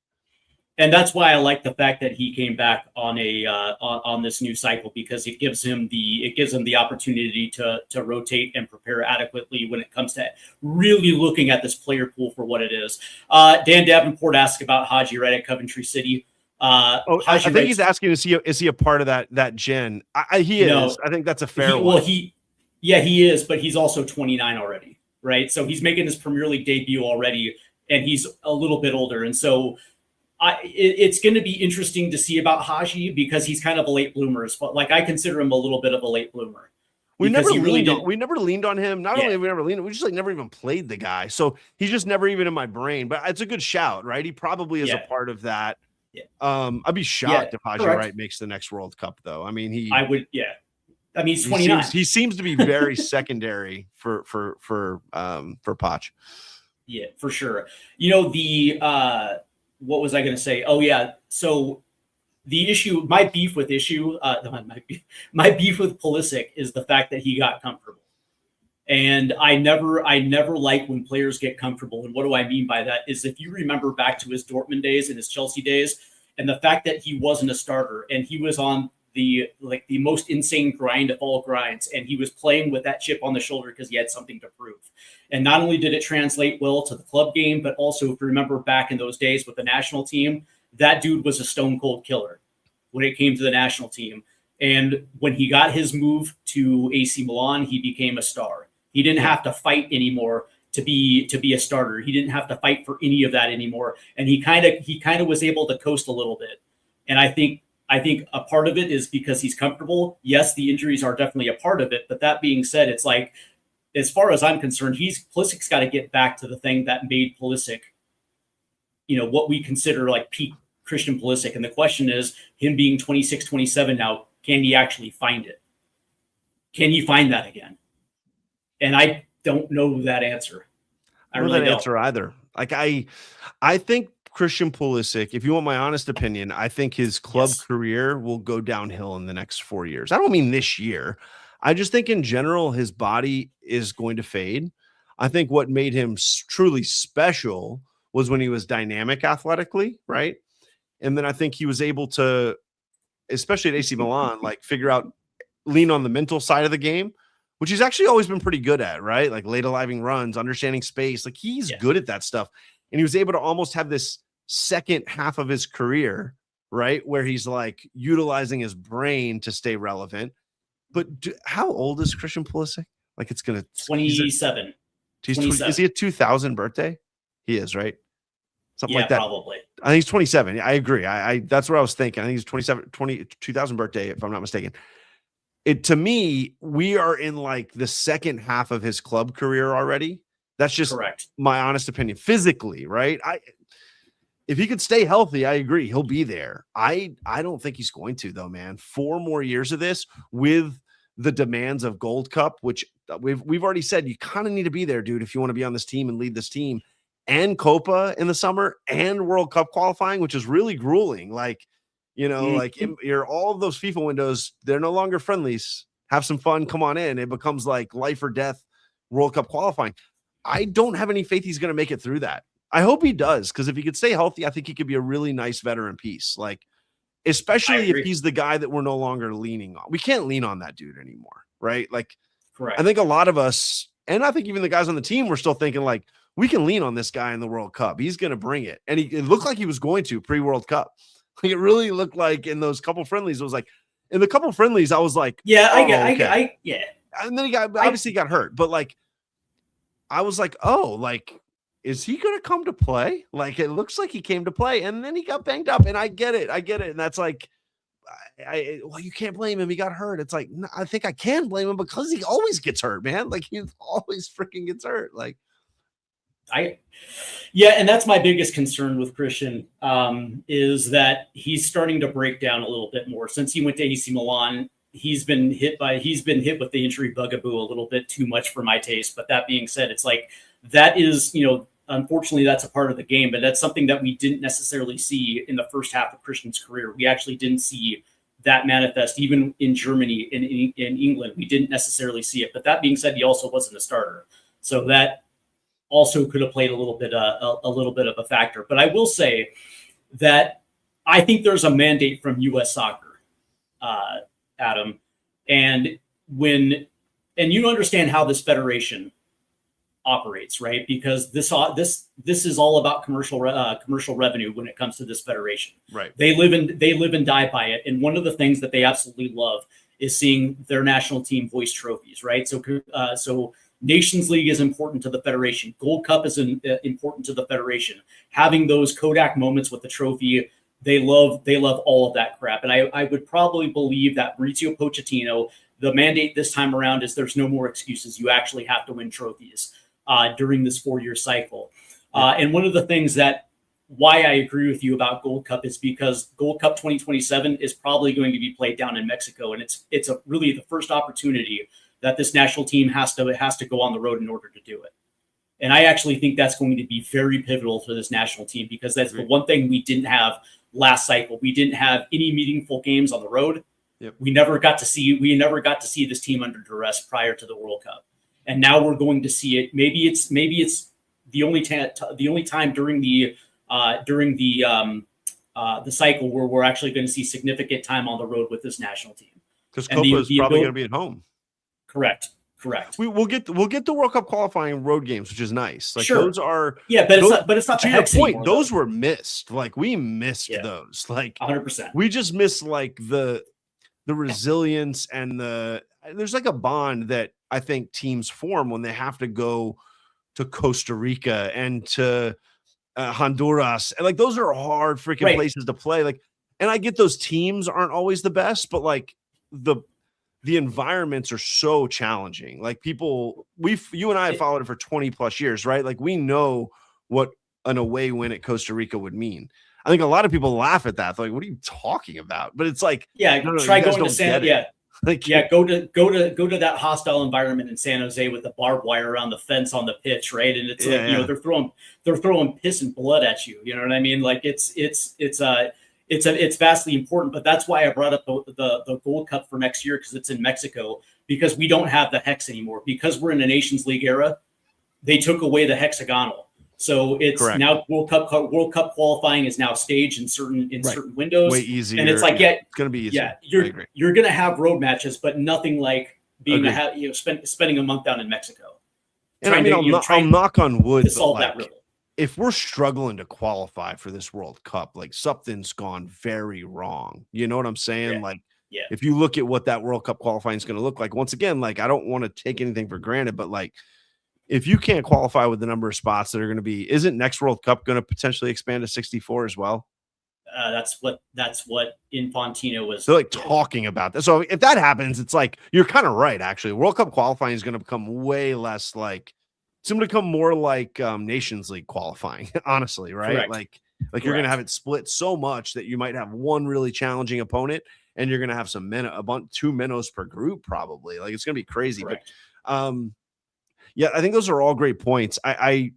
And that's why I like the fact that he came back on on this new cycle, because it gives him the opportunity to rotate and prepare adequately when it comes to really looking at this player pool for what it is. Dan Davenport asked about Haji right at Coventry City. I think he's asking, is he a part of that gen? He is. No, I think that's a fair one. Well, he is, but he's also 29 already, right? So he's making his Premier League debut already, and he's a little bit older. And so it's going to be interesting to see about Haji because he's kind of a late bloomer. But like I consider him a little bit of a late bloomer. We never leaned on him. Not only have we never leaned, we just like never even played the guy. So he's just never even in my brain. But it's a good shout, right? He probably is a part of that. Yeah. I'd be shocked if Haji Wright makes the next World Cup, though. I would. Yeah. He's 29. He seems to be very secondary for Poch. Yeah, for sure. What was I going to say? Oh yeah. So the issue, my beef with Pulisic is the fact that he got comfortable. And I never like when players get comfortable. And what do I mean by that is if you remember back to his Dortmund days and his Chelsea days, and the fact that he wasn't a starter and he was on the most insane grind of all grinds, and he was playing with that chip on the shoulder because he had something to prove. And not only did it translate well to the club game, but also if you remember back in those days with the national team, that dude was a stone cold killer when it came to the national team. And when he got his move to AC Milan, he became a star. He didn't have to fight anymore to be a starter. He didn't have to fight for any of that anymore. And he kind of was able to coast a little bit. And I think a part of it is because he's comfortable. Yes, the injuries are definitely a part of it. But that being said, it's like, as far as I'm concerned, Pulisic's got to get back to the thing that made Pulisic, what we consider like peak Christian Pulisic. And the question is, him being 26, 27 now, can he actually find it? Can he find that again? And I don't know that answer. I really don't answer either. Like I think Christian Pulisic, if you want my honest opinion, I think his club career will go downhill in the next 4 years. I don't mean this year. I just think in general, his body is going to fade. I think what made him truly special was when he was dynamic athletically, right? And then I think he was able to, especially at AC Milan, like lean on the mental side of the game, which he's actually always been pretty good at, right? Like late aliving runs, understanding space. Like he's good at that stuff. And he was able to almost have this second half of his career, right? Where he's like utilizing his brain to stay relevant. But how old is Christian Pulisic? Like it's going to 27. Is he a 2000 birthday? He is, right? Something like that. Probably. I think he's 27. I agree. That's what I was thinking. I think he's 2000 birthday, if I'm not mistaken. To me, we are in like the second half of his club career already. That's just correct. My honest opinion. Physically, right? If he could stay healthy, I agree. He'll be there. I don't think he's going to, though, man. 4 more years of this with the demands of Gold Cup, which we've already said you kind of need to be there, dude, if you want to be on this team and lead this team. and Copa in the summer and World Cup qualifying, which is really grueling. Like, you're all of those FIFA windows, they're no longer friendlies. Have some fun, come on in. It becomes like life or death World Cup qualifying. I don't have any faith he's going to make it through that. I hope he does, because if he could stay healthy, I think he could be a really nice veteran piece. Like, especially if he's the guy that we're no longer leaning on. We can't lean on that dude anymore, right? Like, correct. I think a lot of us, and I think even the guys on the team, were still thinking like, we can lean on this guy in the World Cup. He's going to bring it. And it looked like he was going to pre-World Cup. Like, it really looked like in those couple friendlies, it was like, in the couple friendlies, I was like, yeah, okay. Yeah. And then he obviously got hurt, but like, I was like, oh, like, is he going to come to play? Like, it looks like he came to play, and then he got banged up, and I get it. And that's like, well, you can't blame him. He got hurt. It's like, no, I think I can blame him because he always gets hurt, man. Like, he always freaking gets hurt. Like, and that's my biggest concern with Christian, is that he's starting to break down a little bit more. Since he went to AC Milan, he's been hit with the injury bugaboo a little bit too much for my taste. But that being said, it's like, that is, unfortunately, that's a part of the game, but that's something that we didn't necessarily see in the first half of Christian's career. We actually didn't see that manifest, even in Germany, in England. We didn't necessarily see it. But that being said, he also wasn't a starter, so that also could have played a little bit of a factor. But I will say that I think there's a mandate from U.S. Soccer, Adam, and you understand how this federation operates, right? Because this is all about commercial revenue when it comes to this federation. Right. They live and die by it. And one of the things that they absolutely love is seeing their national team hoist trophies, right? So Nations League is important to the federation. Gold Cup is important to the federation. Having those Kodak moments with the trophy, they love all of that crap. And I would probably believe that Mauricio Pochettino, the mandate this time around is there's no more excuses. You actually have to win trophies during this 4-year cycle. And one of the things why I agree with you about Gold Cup is because Gold Cup 2027 is probably going to be played down in Mexico. And it's really the first opportunity that this national team has to go on the road in order to do it. And I actually think that's going to be very pivotal for this national team, because that's the one thing we didn't have last cycle. We didn't have any meaningful games on the road. Yep. We never got to see this team under duress prior to the World Cup. And now we're going to see it. Maybe it's the only time during the cycle where we're actually going to see significant time on the road with this national team. Because Copa is probably going to be at home. Correct. We'll get the World Cup qualifying road games, which is nice. Like, sure. Those are but it's not to the your hex point. anymore, Those were missed. Like, we missed those. Like 100%. We just missed like the resilience and there's like a bond that I think teams form when they have to go to Costa Rica and to Honduras, and like those are hard freaking places to play. Like, and I get those teams aren't always the best, but like the environments are so challenging. Like, you and I have followed it for 20 plus years, right? Like, we know what an away win at Costa Rica would mean. I think a lot of people laugh at that. They're like, what are you talking about? But it's like, try going to San Jose. Go to that hostile environment in San Jose with the barbed wire around the fence on the pitch, right? And it's they're throwing piss and blood at you. You know what I mean? Like, it's vastly important. But that's why I brought up the Gold Cup for next year, because it's in Mexico, because we don't have the hex anymore. Because we're in a Nations League era, they took away the hexagonal. So it's now World Cup qualifying is now staged in certain windows. Way easier. And it's like, it's going to be easier. Yeah, you're going to have road matches, but nothing like being spending a month down in Mexico. And I mean, I'll knock on wood to solve that riddle. If we're struggling to qualify for this World Cup, like, something's gone very wrong. You know what I'm saying? Yeah. Like, yeah. If you look at what that World Cup qualifying is going to look like, once again, like, I don't want to take anything for granted, but like, if you can't qualify with the number of spots that are going to be, isn't next World Cup going to potentially expand to 64 as well? That's what Infantino was. They're like talking about that. So if that happens, it's like, you're kind of right. Actually, World Cup qualifying is going to become way less like, it's going to become more like Nations League qualifying, honestly, right? Correct. Like you're going to have it split so much that you might have one really challenging opponent, and you're going to have two minnows per group, probably. Like, it's going to be crazy. Correct. But yeah, I think those are all great points. I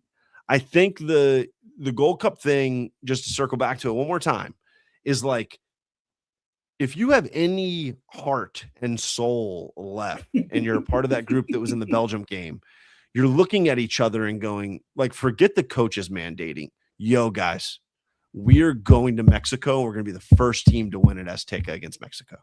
I think the Gold Cup thing, just to circle back to it one more time, is like, if you have any heart and soul left and you're a part of that group that was in the Belgium game, you're looking at each other and going, like, forget the coaches mandating. Yo, guys, we're going to Mexico. We're going to be the first team to win at Azteca against Mexico.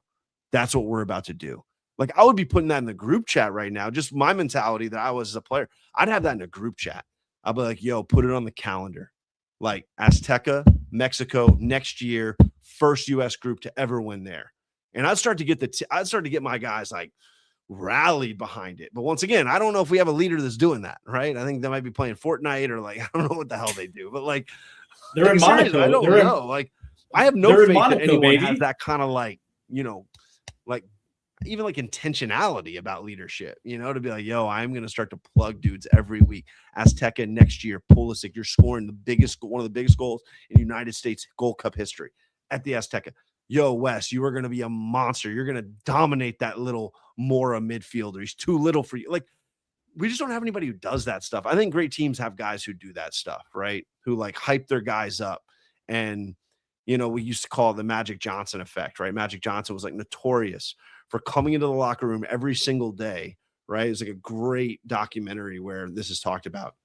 That's what we're about to do. Like, I would be putting that in the group chat right now. Just my mentality that I was as a player. I'd have that in a group chat. I'll be like, yo, put it on the calendar. Like, Azteca, Mexico, next year, first U.S. group to ever win there. And I'd start to get my guys like rallied behind it. But once again, I don't know if we have a leader that's doing that, right? I think they might be playing Fortnite or like, I don't know what the hell they do, but like, they're in Monaco. I don't know. Like, I have no faith that anyone has that kind of like, like even like intentionality about leadership, to be like, yo, I'm going to start to plug dudes every week. Azteca next year, Pulisic, you're scoring one of the biggest goals in United States Gold Cup history at the Azteca. Yo, Wes, you are going to be a monster. You're going to dominate that little Mora midfielder. He's too little for you. Like, we just don't have anybody who does that stuff. I think great teams have guys who do that stuff, right? Who like hype their guys up. And, we used to call it the Magic Johnson effect, right? Magic Johnson was like notorious for coming into the locker room every single day, right? It's like a great documentary where this is talked about.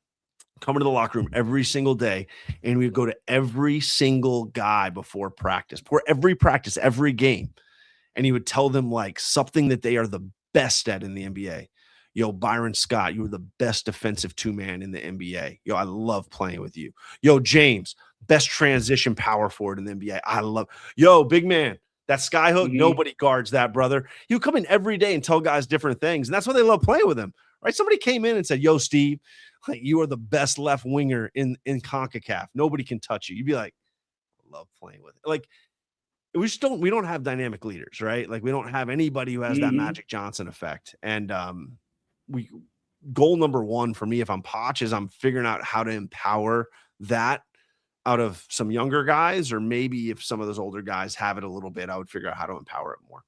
Coming to the locker room every single day, and we'd go to every single guy before every practice, every game. And he would tell them like something that they are the best at in the NBA. Yo, Byron Scott, you were the best defensive two-man in the NBA. Yo, I love playing with you. Yo, James, best transition power forward in the NBA. Yo, big man, that skyhook, nobody guards that, brother. He would come in every day and tell guys different things. And that's why they love playing with him, right? Somebody came in and said, yo, Steve, like, you are the best left winger in CONCACAF. Nobody can touch you. You'd be like, I love playing with it. Like, we don't have dynamic leaders, right? Like, we don't have anybody who has that Magic Johnson effect. And goal number one for me, if I'm Poch, is I'm figuring out how to empower that out of some younger guys, or maybe if some of those older guys have it a little bit, I would figure out how to empower it more.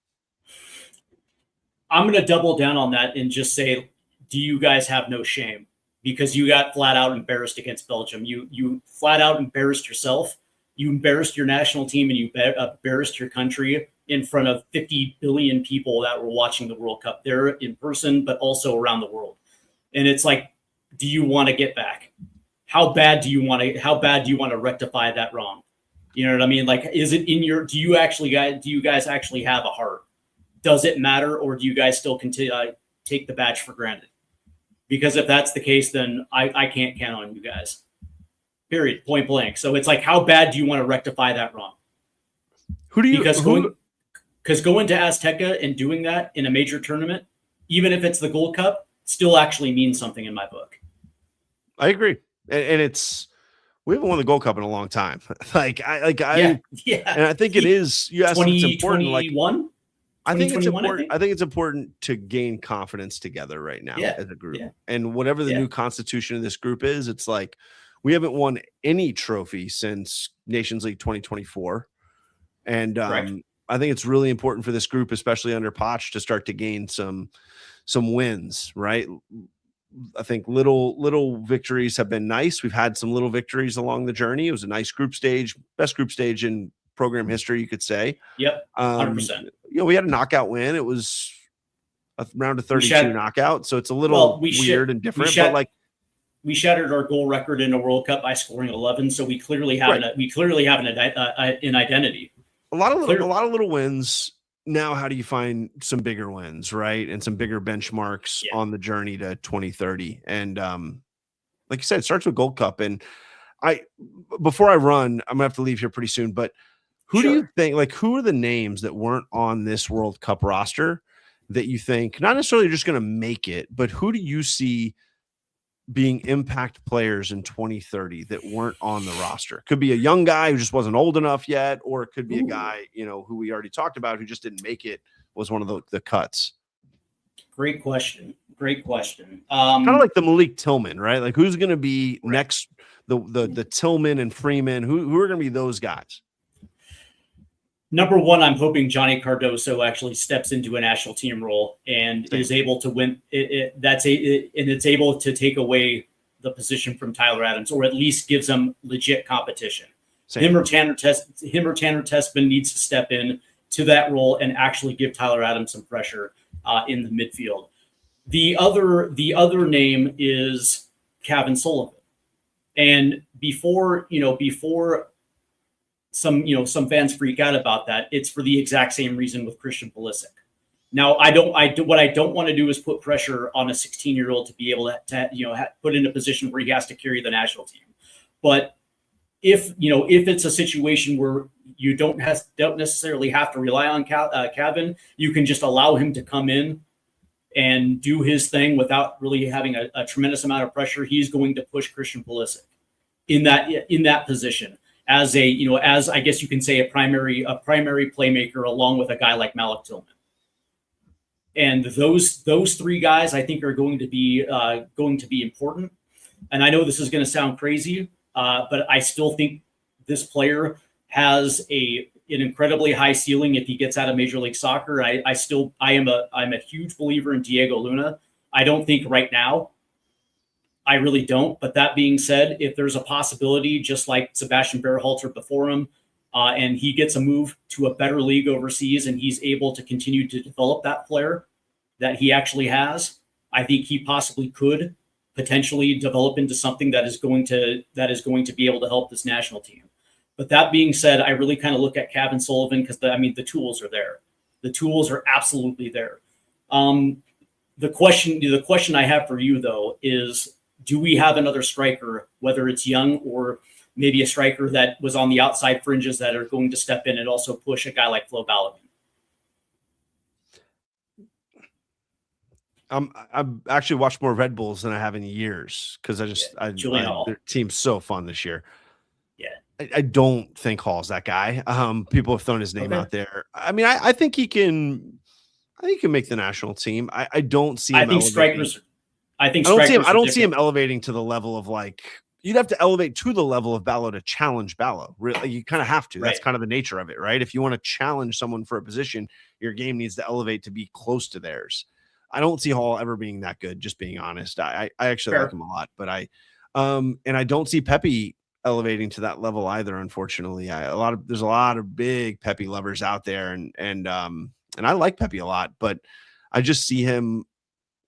I'm going to double down on that and just say, do you guys have no shame? Because you got flat out embarrassed against Belgium. You flat out embarrassed yourself. You embarrassed your national team, and you embarrassed your country in front of 50 billion people that were watching the World Cup there in person, but also around the world. And it's like, do you want to get back? How bad do you want to rectify that wrong? You know what I mean? Like, is it in your, do you guys actually have a heart? Does it matter? Or do you guys still continue take the badge for granted? Because if that's the case, then I can't count on you guys. Period. Point blank. So it's like, how bad do you want to rectify that wrong? Because going to Azteca and doing that in a major tournament, even if it's the Gold Cup, still actually means something in my book. I agree. And we haven't won the Gold Cup in a long time. And I think it is, you asked, it's important. Like, I think it's important. I think it's important to gain confidence together right now as a group. Yeah. And whatever the new constitution of this group is, it's like, we haven't won any trophy since Nations League 2024. And I think it's really important for this group, especially under Poch, to start to gain some wins, right? I think little victories have been nice. We've had some little victories along the journey. It was a nice group stage, best group stage in program history, you could say. Yep, 100%. We had a knockout win. It was a round of 32 knockout, so it's a little weird and different. But like, we shattered our goal record in a World Cup by scoring 11, so we clearly have an identity. A lot of little wins. Now, how do you find some bigger wins, right? And some bigger benchmarks on the journey to 2030. And like you said, it starts with Gold Cup. And before I run, I'm gonna have to leave here pretty soon. But who do you think, like, who are the names that weren't on this World Cup roster that you think not necessarily just gonna make it, but who do you see being impact players in 2030 that weren't on the roster? Could be a young guy who just wasn't old enough yet, or it could be a guy, who we already talked about, who just didn't make it, was one of the cuts. Great question. Kind of like the Malik Tillman, right? Like, who's going to be next, the Tillman and Freeman, who are going to be those guys? Number one, I'm hoping Johnny Cardoso actually steps into a national team role and is able to win. It's able to take away the position from Tyler Adams, or at least gives him legit competition. Same. Him or Tanner Tessman needs to step in to that role and actually give Tyler Adams some pressure in the midfield. The other name is Kevin Sullivan. And before some fans freak out about that, it's for the exact same reason with Christian Pulisic. Now, what I don't want to do is put pressure on a 16-year-old to be able to put in a position where he has to carry the national team. But if it's a situation where you don't necessarily have to rely on Kevin, you can just allow him to come in and do his thing without really having a tremendous amount of pressure. He's going to push Christian Pulisic in that position as I guess you can say a primary playmaker, along with a guy like Malik Tillman. And those three guys, I think, are going to be important. And I know this is going to sound crazy, but I still think this player has an incredibly high ceiling if he gets out of Major League Soccer. I'm a huge believer in Diego Luna. I don't think right now, I really don't. But that being said, if there's a possibility, just like Sebastian Berhalter before him, and he gets a move to a better league overseas, and he's able to continue to develop that player that he actually has, I think he possibly could potentially develop into something that is going to be able to help this national team. But that being said, I really kind of look at Kevin Sullivan because the tools are there. The tools are absolutely there. The question I have for you though is, do we have another striker, whether it's young or maybe a striker that was on the outside fringes, that are going to step in and also push a guy like Flo Balogun? I've actually watched more Red Bulls than I have in years because their team's so fun this year. Yeah, I don't think Hall's that guy. People have thrown his name out there. I mean, I think he can. I think he can make the national team. I don't see him. I don't see him elevating to the level of, like, you'd have to elevate to the level of Ballo to challenge Ballo. Really, you kind of have to. That's kind of the nature of it, right? If you want to challenge someone for a position, your game needs to elevate to be close to theirs. I don't see Hall ever being that good, just being honest. I actually like him a lot, but and I don't see Pepe elevating to that level either, unfortunately. There's a lot of big Pepe lovers out there, and I like Pepe a lot, but I just see him.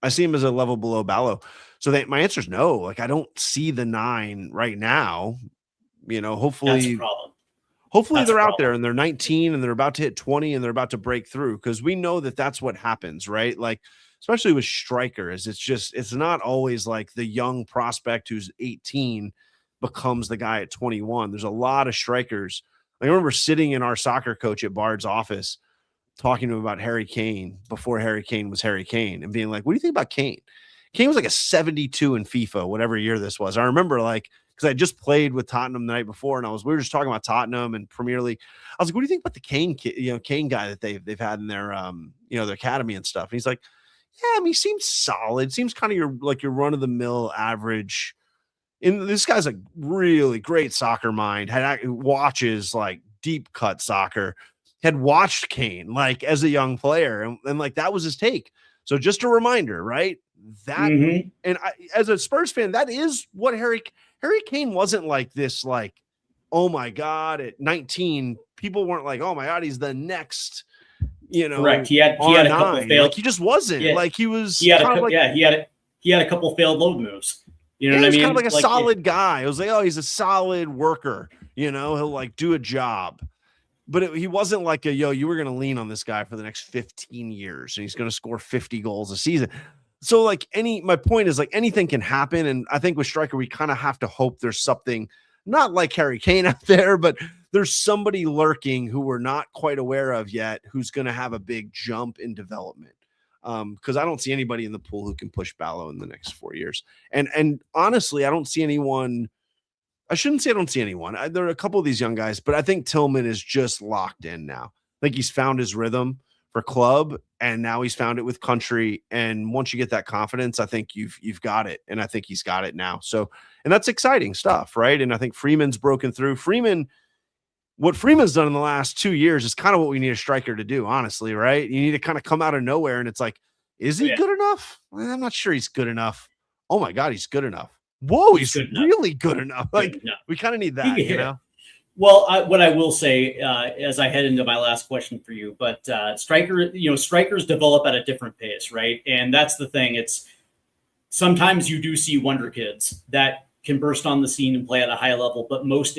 I see him as a level below Ballo. So my answer is no. Like, I don't see the 9 right now. Hopefully that's a problem. Hopefully they're out there and they're 19 and they're about to hit 20 and they're about to break through, because we know that that's what happens, right? Like, especially with strikers, it's not always like the young prospect who's 18 becomes the guy at 21. There's a lot of strikers. I remember sitting in our soccer coach at Bard's office talking to him about Harry Kane before Harry Kane was Harry Kane, and being like, what do you think about Kane? Kane was like a 72 in FIFA, whatever year this was. I remember, like, because I just played with Tottenham the night before, and we were just talking about Tottenham and Premier League. I was like, what do you think about the Kane kid, Kane guy that they've had in their their academy and stuff? And he's like, yeah, I mean, he seems solid. Seems kind of your run of the mill average. And this guy's a really great soccer mind. Watches like deep cut soccer. Had watched Kane like as a young player, and like that was his take. So just a reminder, right? That and as a Spurs fan, that is what Harry Kane wasn't like this. Like, oh my God, at 19, people weren't like, oh my God, he's the next. Correct. He had a couple failed. Like, he just wasn't. Yeah. Like, he was. He had a couple failed load moves. You know what I mean? He's kind of like a solid guy. It was like, oh, he's a solid worker. He'll like do a job. But he wasn't like you were going to lean on this guy for the next 15 years and he's going to score 50 goals a season. So like my point is, like, anything can happen. And I think with striker, we kind of have to hope there's something not like Harry Kane out there, but there's somebody lurking who we're not quite aware of yet, who's going to have a big jump in development. Because I don't see anybody in the pool who can push Ballo in the next 4 years. And honestly, I don't see anyone. I shouldn't say I don't see anyone. There are a couple of these young guys, but I think Tillman is just locked in now. I think he's found his rhythm for club, and now he's found it with country. And once you get that confidence, I think you've got it. And I think he's got it now. So, and that's exciting stuff, right? And I think Freeman's broken through. What Freeman's done in the last 2 years is kind of what we need a striker to do, honestly, right? You need to kind of come out of nowhere, and it's like, is he good enough? Well, I'm not sure he's good enough. Oh my God, he's good enough. Whoa, He's he's good enough. really good enough. Like, Good enough. we kind of need He that, can you hit. know? Well, what I will say, as I head into my last question for you, but strikers develop at a different pace, right? And that's the thing. It's sometimes you do see wonder kids that can burst on the scene and play at a high level, but most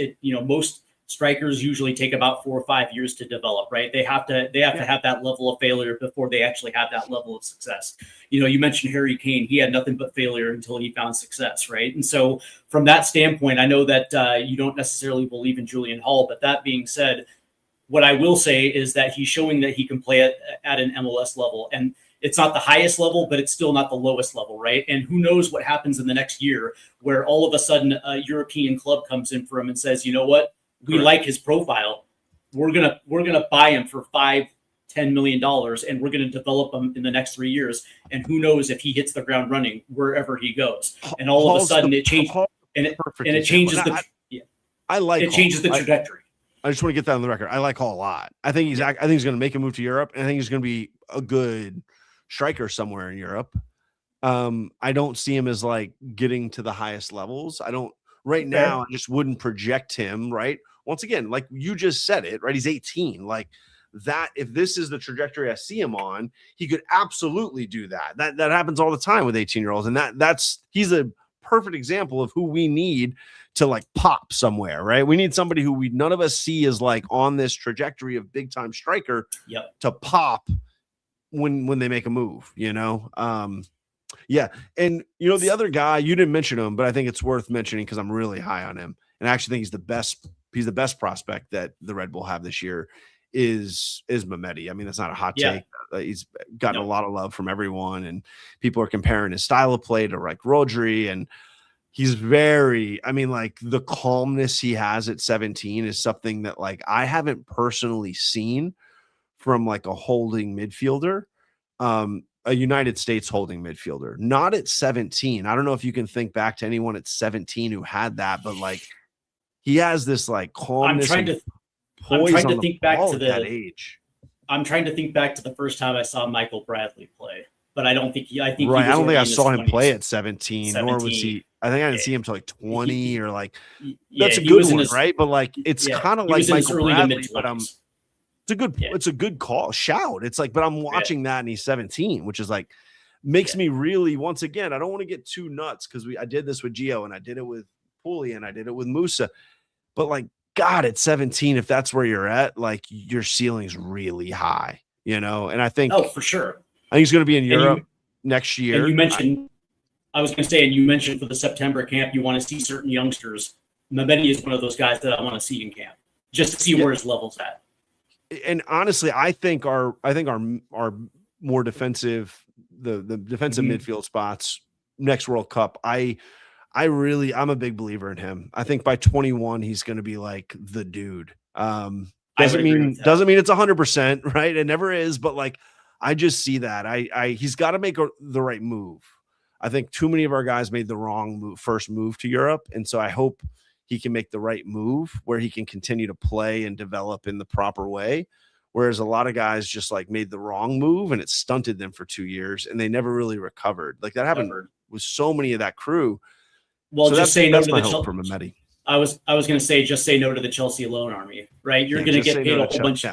strikers usually take about 4 or 5 years to develop, right? They have to have that level of failure before they actually have that level of success. You mentioned Harry Kane. He had nothing but failure until he found success, right? And so from that standpoint, I know that you don't necessarily believe in Julian Hall, but that being said, what I will say is that he's showing that he can play at an MLS level. And it's not the highest level, but it's still not the lowest level, right? And who knows what happens in the next year where all of a sudden a European club comes in for him and says, you know what? We like his profile. We're gonna buy him for $5-10 million, and we're gonna develop him in the next 3 years. And who knows if he hits the ground running wherever he goes. And all of a sudden it changes, and it changes the trajectory. I just want to get that on the record. I like Hall a lot. I think he's going to make a move to Europe, and I think he's going to be a good striker somewhere in Europe. I don't see him as like getting to the highest levels. Now, I just wouldn't project him, right? Once again, like you just said it, right? He's 18. Like that, if this is the trajectory I see him on, he could absolutely do that. That happens all the time with 18-year-olds. And he's a perfect example of who we need to like pop somewhere, right? We need somebody who none of us see as like on this trajectory of big time striker to pop when they make a move, Yeah. And, the other guy, you didn't mention him, but I think it's worth mentioning because I'm really high on him. And I actually think he's the best prospect that the Red Bull have this year is Mehmeti. I mean, that's not a hot take. He's gotten a lot of love from everyone, and people are comparing his style of play to like Rodri. And he's the calmness he has at 17 is something that like I haven't personally seen from like a holding midfielder. A United States holding midfielder, not at 17. I don't know if you can think back to anyone at 17 who had that, but like he has this like calmness. I'm trying to think back to that age. I'm trying to think back to the first time I saw Michael Bradley play, but I don't think I don't think I saw him play at 17, nor was he. I think I didn't see him till like 20 or like. That's a good one, right? But like it's kind of like Michael Bradley, but it's a good call shout. It's like, but I'm watching that and he's 17, which is like makes me really, once again, I don't want to get too nuts because I did this with Gio and I did it with Pooley and I did it with Musa, but like God, at 17, if that's where you're at, like your ceiling's really high, and I think for sure. I think he's going to be in Europe next year. And you mentioned, I was going to say, and you mentioned for the September camp, you want to see certain youngsters. Mehmeti is one of those guys that I want to see in camp just to see where his level's at. And honestly, I think our more defensive, the defensive midfield spots next World Cup, I'm a big believer in him. I think by 21, he's going to be like the dude. Doesn't mean it's 100%, right? It never is, but like, I just see that he's got to make the right move. I think too many of our guys made the wrong first move to Europe. And so I hope he can make the right move where he can continue to play and develop in the proper way. Whereas a lot of guys just like made the wrong move and it stunted them for 2 years and they never really recovered. Like that happened with so many of that crew. Well, so just say no to the Chelsea. From Mehmeti. I was going to say, just say no to the Chelsea loan army, right? You're going to get paid a whole bunch.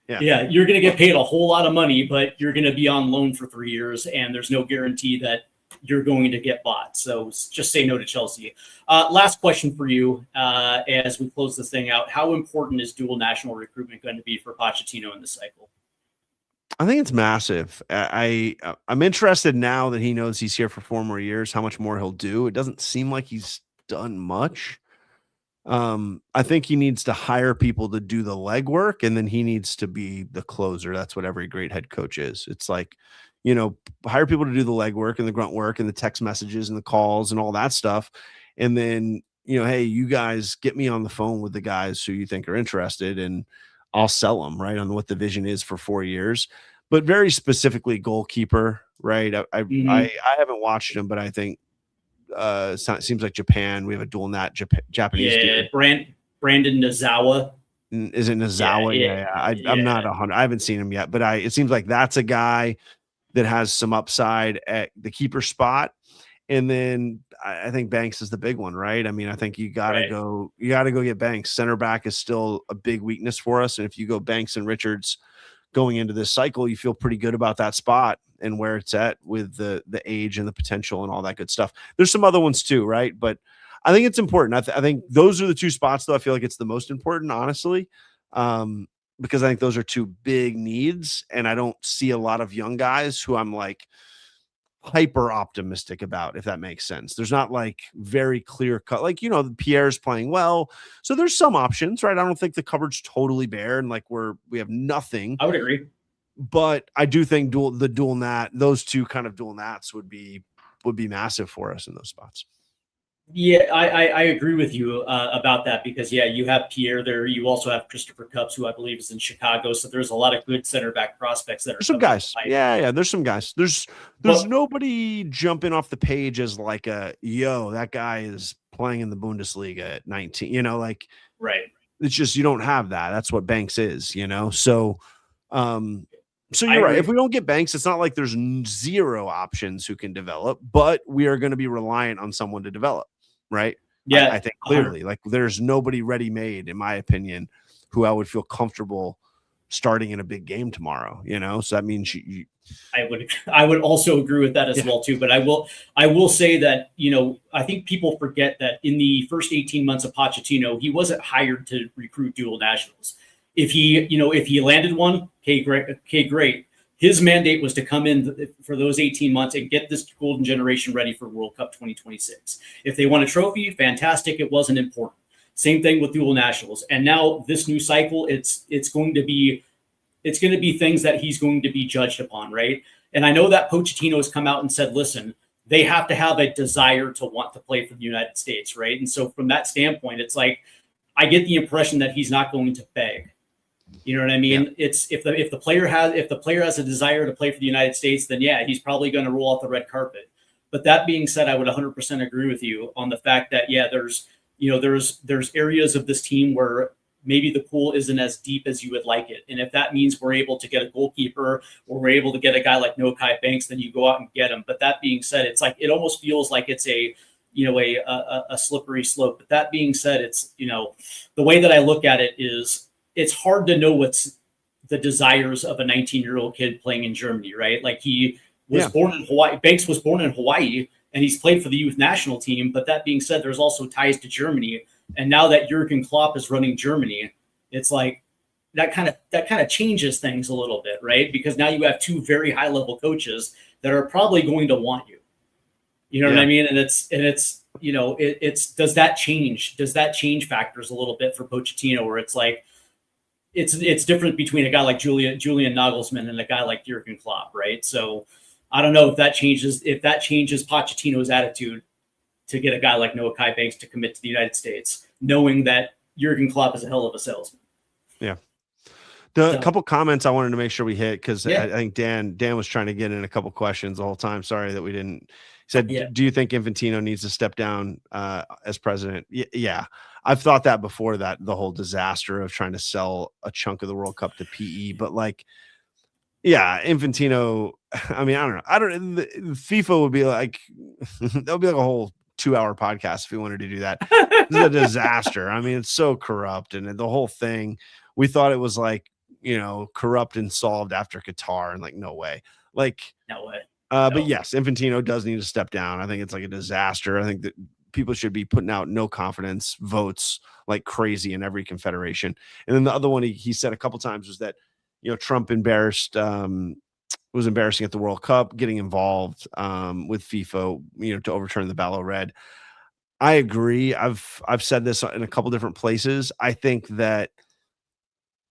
Yeah, you're going to get paid a whole lot of money, but you're going to be on loan for 3 years, and there's no guarantee that you're going to get bought. So just say no to Chelsea. Last question for you as we close this thing out. How important is dual national recruitment going to be for Pochettino in this cycle? I think it's massive. I'm interested now that he knows he's here for 4 more years, how much more he'll do. It doesn't seem like he's done much. I think he needs to hire people to do the legwork, and then he needs to be the closer. That's what every great head coach is. It's like, hire people to do the legwork and the grunt work and the text messages and the calls and all that stuff. And then, hey, you guys get me on the phone with the guys who you think are interested, and I'll sell them right on what the vision is for 4 years, but very specifically goalkeeper, right? I haven't watched him, but I think it seems like Japan. We have a dual Japanese. Yeah, Brandon Nazawa. Is it Nazawa? Yeah. I'm not 100. I haven't seen him yet, but it seems like that's a guy that has some upside at the keeper spot. And then I think Banks is the big one, right? I mean, I think you gotta go get Banks. Center back is still a big weakness for us. And if you go Banks and Richards going into this cycle, you feel pretty good about that spot and where it's at with the age and the potential and all that good stuff. There's some other ones too, right? But I think it's important. I think those are the two spots, though. I feel like it's the most important, honestly, because I think those are two big needs, and I don't see a lot of young guys who I'm like hyper optimistic about, if that makes sense. There's not like very clear cut, like, Pierre's playing well, so there's some options, right? I don't think the cupboard's totally bare and like we have nothing. I would agree, but I do think those two kind of dual nats would be massive for us in those spots. Yeah, I agree with you about that, because you have Pierre there. You also have Christopher Cupps, who I believe is in Chicago. So there's a lot of good center back prospects that are some guys. Yeah. There's some guys. There's nobody jumping off the page as like that guy is playing in the Bundesliga at 19. Right. It's just you don't have that. That's what Banks is. So. So you're right. If we don't get Banks, it's not like there's zero options who can develop, but we are going to be reliant on someone to develop, right? Yeah, I think clearly, like there's nobody ready-made, in my opinion, who I would feel comfortable starting in a big game tomorrow. So that means I would also agree with that as well too. But I will say that I think people forget that in the first 18 months of Pochettino, he wasn't hired to recruit dual nationals. If he landed one, okay, great. His mandate was to come in for those 18 months and get this golden generation ready for World Cup 2026. If they won a trophy, fantastic. It wasn't important. Same thing with dual nationals. And now this new cycle, it's going to be things that he's going to be judged upon, right? And I know that Pochettino has come out and said, listen, they have to have a desire to want to play for the United States, right? And so from that standpoint, it's like I get the impression that he's not going to beg. You know what I mean? Yeah. It's if the player has a desire to play for the United States, then he's probably going to roll out the red carpet. But that being said, I would 100% agree with you on the fact that there's areas of this team where maybe the pool isn't as deep as you would like it. And if that means we're able to get a goalkeeper or we're able to get a guy like Nokai Banks, then you go out and get him. But that being said, it's like it almost feels like it's a slippery slope. But that being said, it's the way that I look at it is, it's hard to know what's the desires of a 19-year-old kid playing in Germany, right? Like he was born in Hawaii. Banks was born in Hawaii, and he's played for the youth national team. But that being said, there's also ties to Germany. And now that Jurgen Klopp is running Germany, it's like that kind of changes things a little bit, right? Because now you have two very high-level coaches that are probably going to want you. You know what I mean? And it's does that change? Does that change factors a little bit for Pochettino, where it's like, it's different between a guy like Julian Nagelsmann and a guy like Jurgen Klopp, right? So I don't know if that changes Pochettino's attitude to get a guy like Noah Kai Banks to commit to the United States, knowing that Jurgen Klopp is a hell of a salesman. Yeah. A couple comments I wanted to make sure we hit, because I think Dan was trying to get in a couple questions the whole time. Sorry that we didn't. He said, do you think Infantino needs to step down as president? Yeah. I've thought that before, that the whole disaster of trying to sell a chunk of the World Cup to PE, but like, Infantino, I mean, I don't know. FIFA would be like, that would be like a whole 2-hour podcast if we wanted to do that. This is a disaster. I mean, it's so corrupt, and the whole thing, we thought it was like, corrupt and solved after Qatar, and like, no way. But yes, Infantino does need to step down. I think it's like a disaster. I think that people should be putting out no confidence votes like crazy in every confederation. And then the other one he said a couple times was that, Trump was embarrassing at the World Cup, getting involved with FIFA, to overturn the Ballo Red. I agree. I've said this in a couple different places. I think that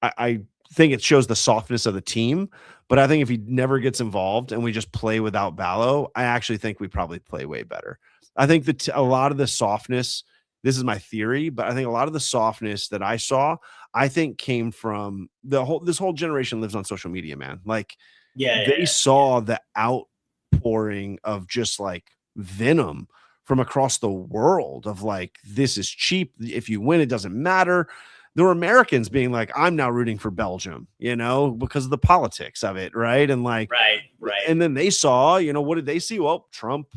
I think it shows the softness of the team, but I think if he never gets involved and we just play without Ballo, I actually think we probably play way better. I think that a lot of the softness, this is my theory, but I think a lot of the softness that I saw, I think came from this whole generation lives on social media, man. Like they saw the outpouring of just like venom from across the world of like, this is cheap. If you win, it doesn't matter. There were Americans being like, I'm now rooting for Belgium, because of the politics of it. Right. And like, right. And then they saw, what did they see? Well, Trump,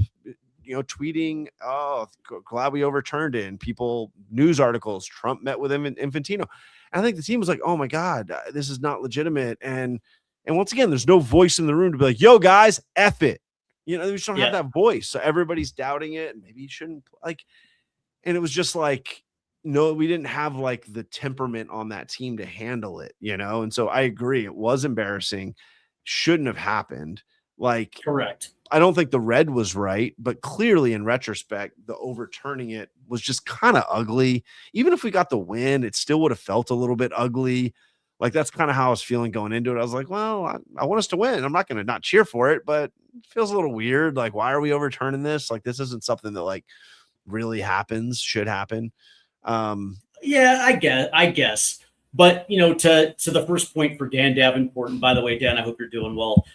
tweeting, oh, glad we overturned it. And people, news articles, Trump met with Infantino. And I think the team was like, oh my God, this is not legitimate. And once again, there's no voice in the room to be like, yo guys, F it. We just don't have that voice. So everybody's doubting it. And maybe you shouldn't and it was just like, no, we didn't have like the temperament on that team to handle it, And so I agree. It was embarrassing. Shouldn't have happened. Correct. I don't think the red was right, but clearly in retrospect, the overturning it was just kind of ugly. Even if we got the win, it still would have felt a little bit ugly. That's kind of how I was feeling going into it. I was like, well, I want us to win. I'm not going to not cheer for it, but it feels a little weird. Why are we overturning this? This isn't something that really happens, should happen. Yeah, I guess. But, to the first point for Dan Davenport, and by the way, Dan, I hope you're doing well.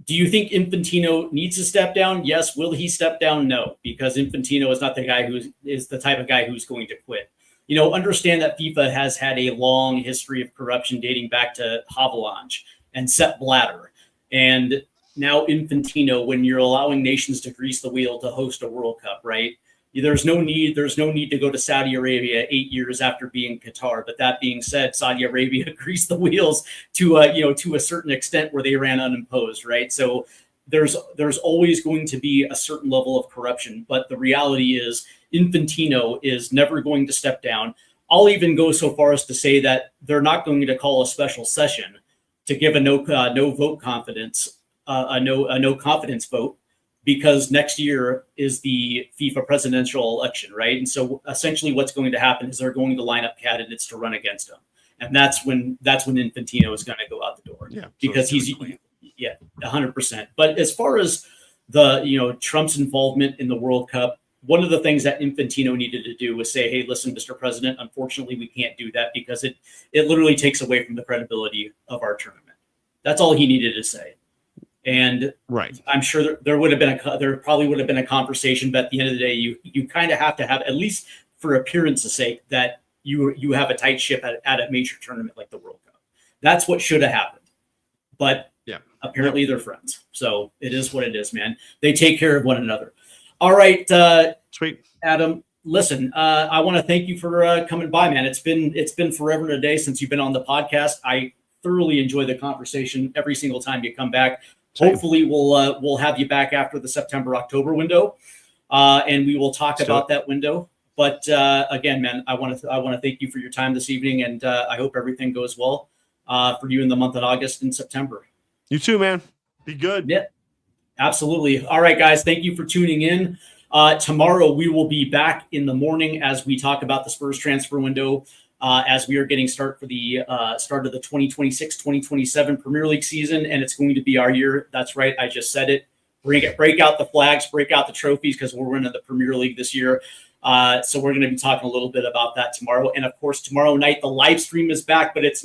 Do you think Infantino needs to step down? Yes. Will he step down? No, because Infantino is not the guy who is the type of guy who's going to quit. Understand that FIFA has had a long history of corruption dating back to Havelange and Sepp Blatter. And now Infantino, when you're allowing nations to grease the wheel to host a World Cup, right? There's no need to go to Saudi Arabia 8 years after being Qatar. But that being said, Saudi Arabia greased the wheels to a certain extent where they ran unimposed, right? So there's always going to be a certain level of corruption. But the reality is Infantino is never going to step down. I'll even go so far as to say that they're not going to call a special session to give a no confidence vote, because next year is the FIFA presidential election, right? And so essentially what's going to happen is they're going to line up candidates to run against him. And that's when Infantino is going to go out the door. Yeah, because he's 100%. But as far as the, Trump's involvement in the World Cup, one of the things that Infantino needed to do was say, hey, listen, Mr. President, unfortunately, we can't do that because it literally takes away from the credibility of our tournament. That's all he needed to say. And right, I'm sure there probably would have been a conversation, but at the end of the day, you kind of have to have, at least for appearance's sake, that you have a tight ship at a major tournament like the World Cup. That's what should have happened. But apparently they're friends. So it is what it is, man. They take care of one another. All right. Sweet. Adam, listen, I want to thank you for coming by, man. It's been forever and a day since you've been on the podcast. I thoroughly enjoy the conversation every single time you come back. Same. Hopefully we'll have you back after the September-October window, and we will talk about that window. But again, man, I want to thank you for your time this evening, and I hope everything goes well for you in the month of August and September. You too, man. Be good. Yeah, absolutely. All right, guys, thank you for tuning in. Tomorrow we will be back in the morning as we talk about the Spurs transfer window. As we are getting start for the start of the 2026-2027 Premier League season, and it's going to be our year. That's right, I just said it. Break out the flags, break out the trophies, because we're winning the Premier League this year. So we're going to be talking a little bit about that tomorrow. And of course, tomorrow night the live stream is back, but it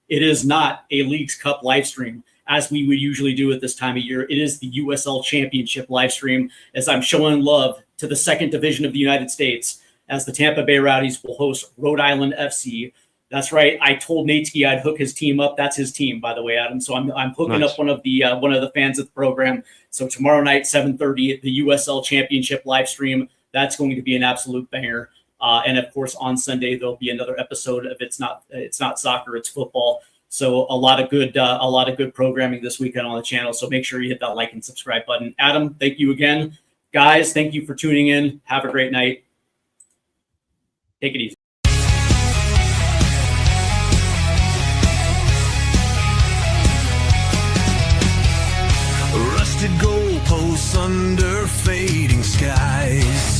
is not a Leagues Cup live stream as we would usually do at this time of year. It is the USL Championship live stream, as I'm showing love to the second division of the United States, as the Tampa Bay Rowdies will host Rhode Island FC. That's right. I told Natesky I'd hook his team up. That's his team, by the way, Adam. So I'm hooking up one of the fans of the program. So tomorrow night, 7:30, the USL Championship live stream. That's going to be an absolute banger. And of course, on Sunday there'll be another episode of It's Not Soccer, It's Football. So a lot of good programming this weekend on the channel. So make sure you hit that like and subscribe button. Adam, thank you again, guys. Thank you for tuning in. Have a great night. Take it easy. Rusted goalposts under fading skies.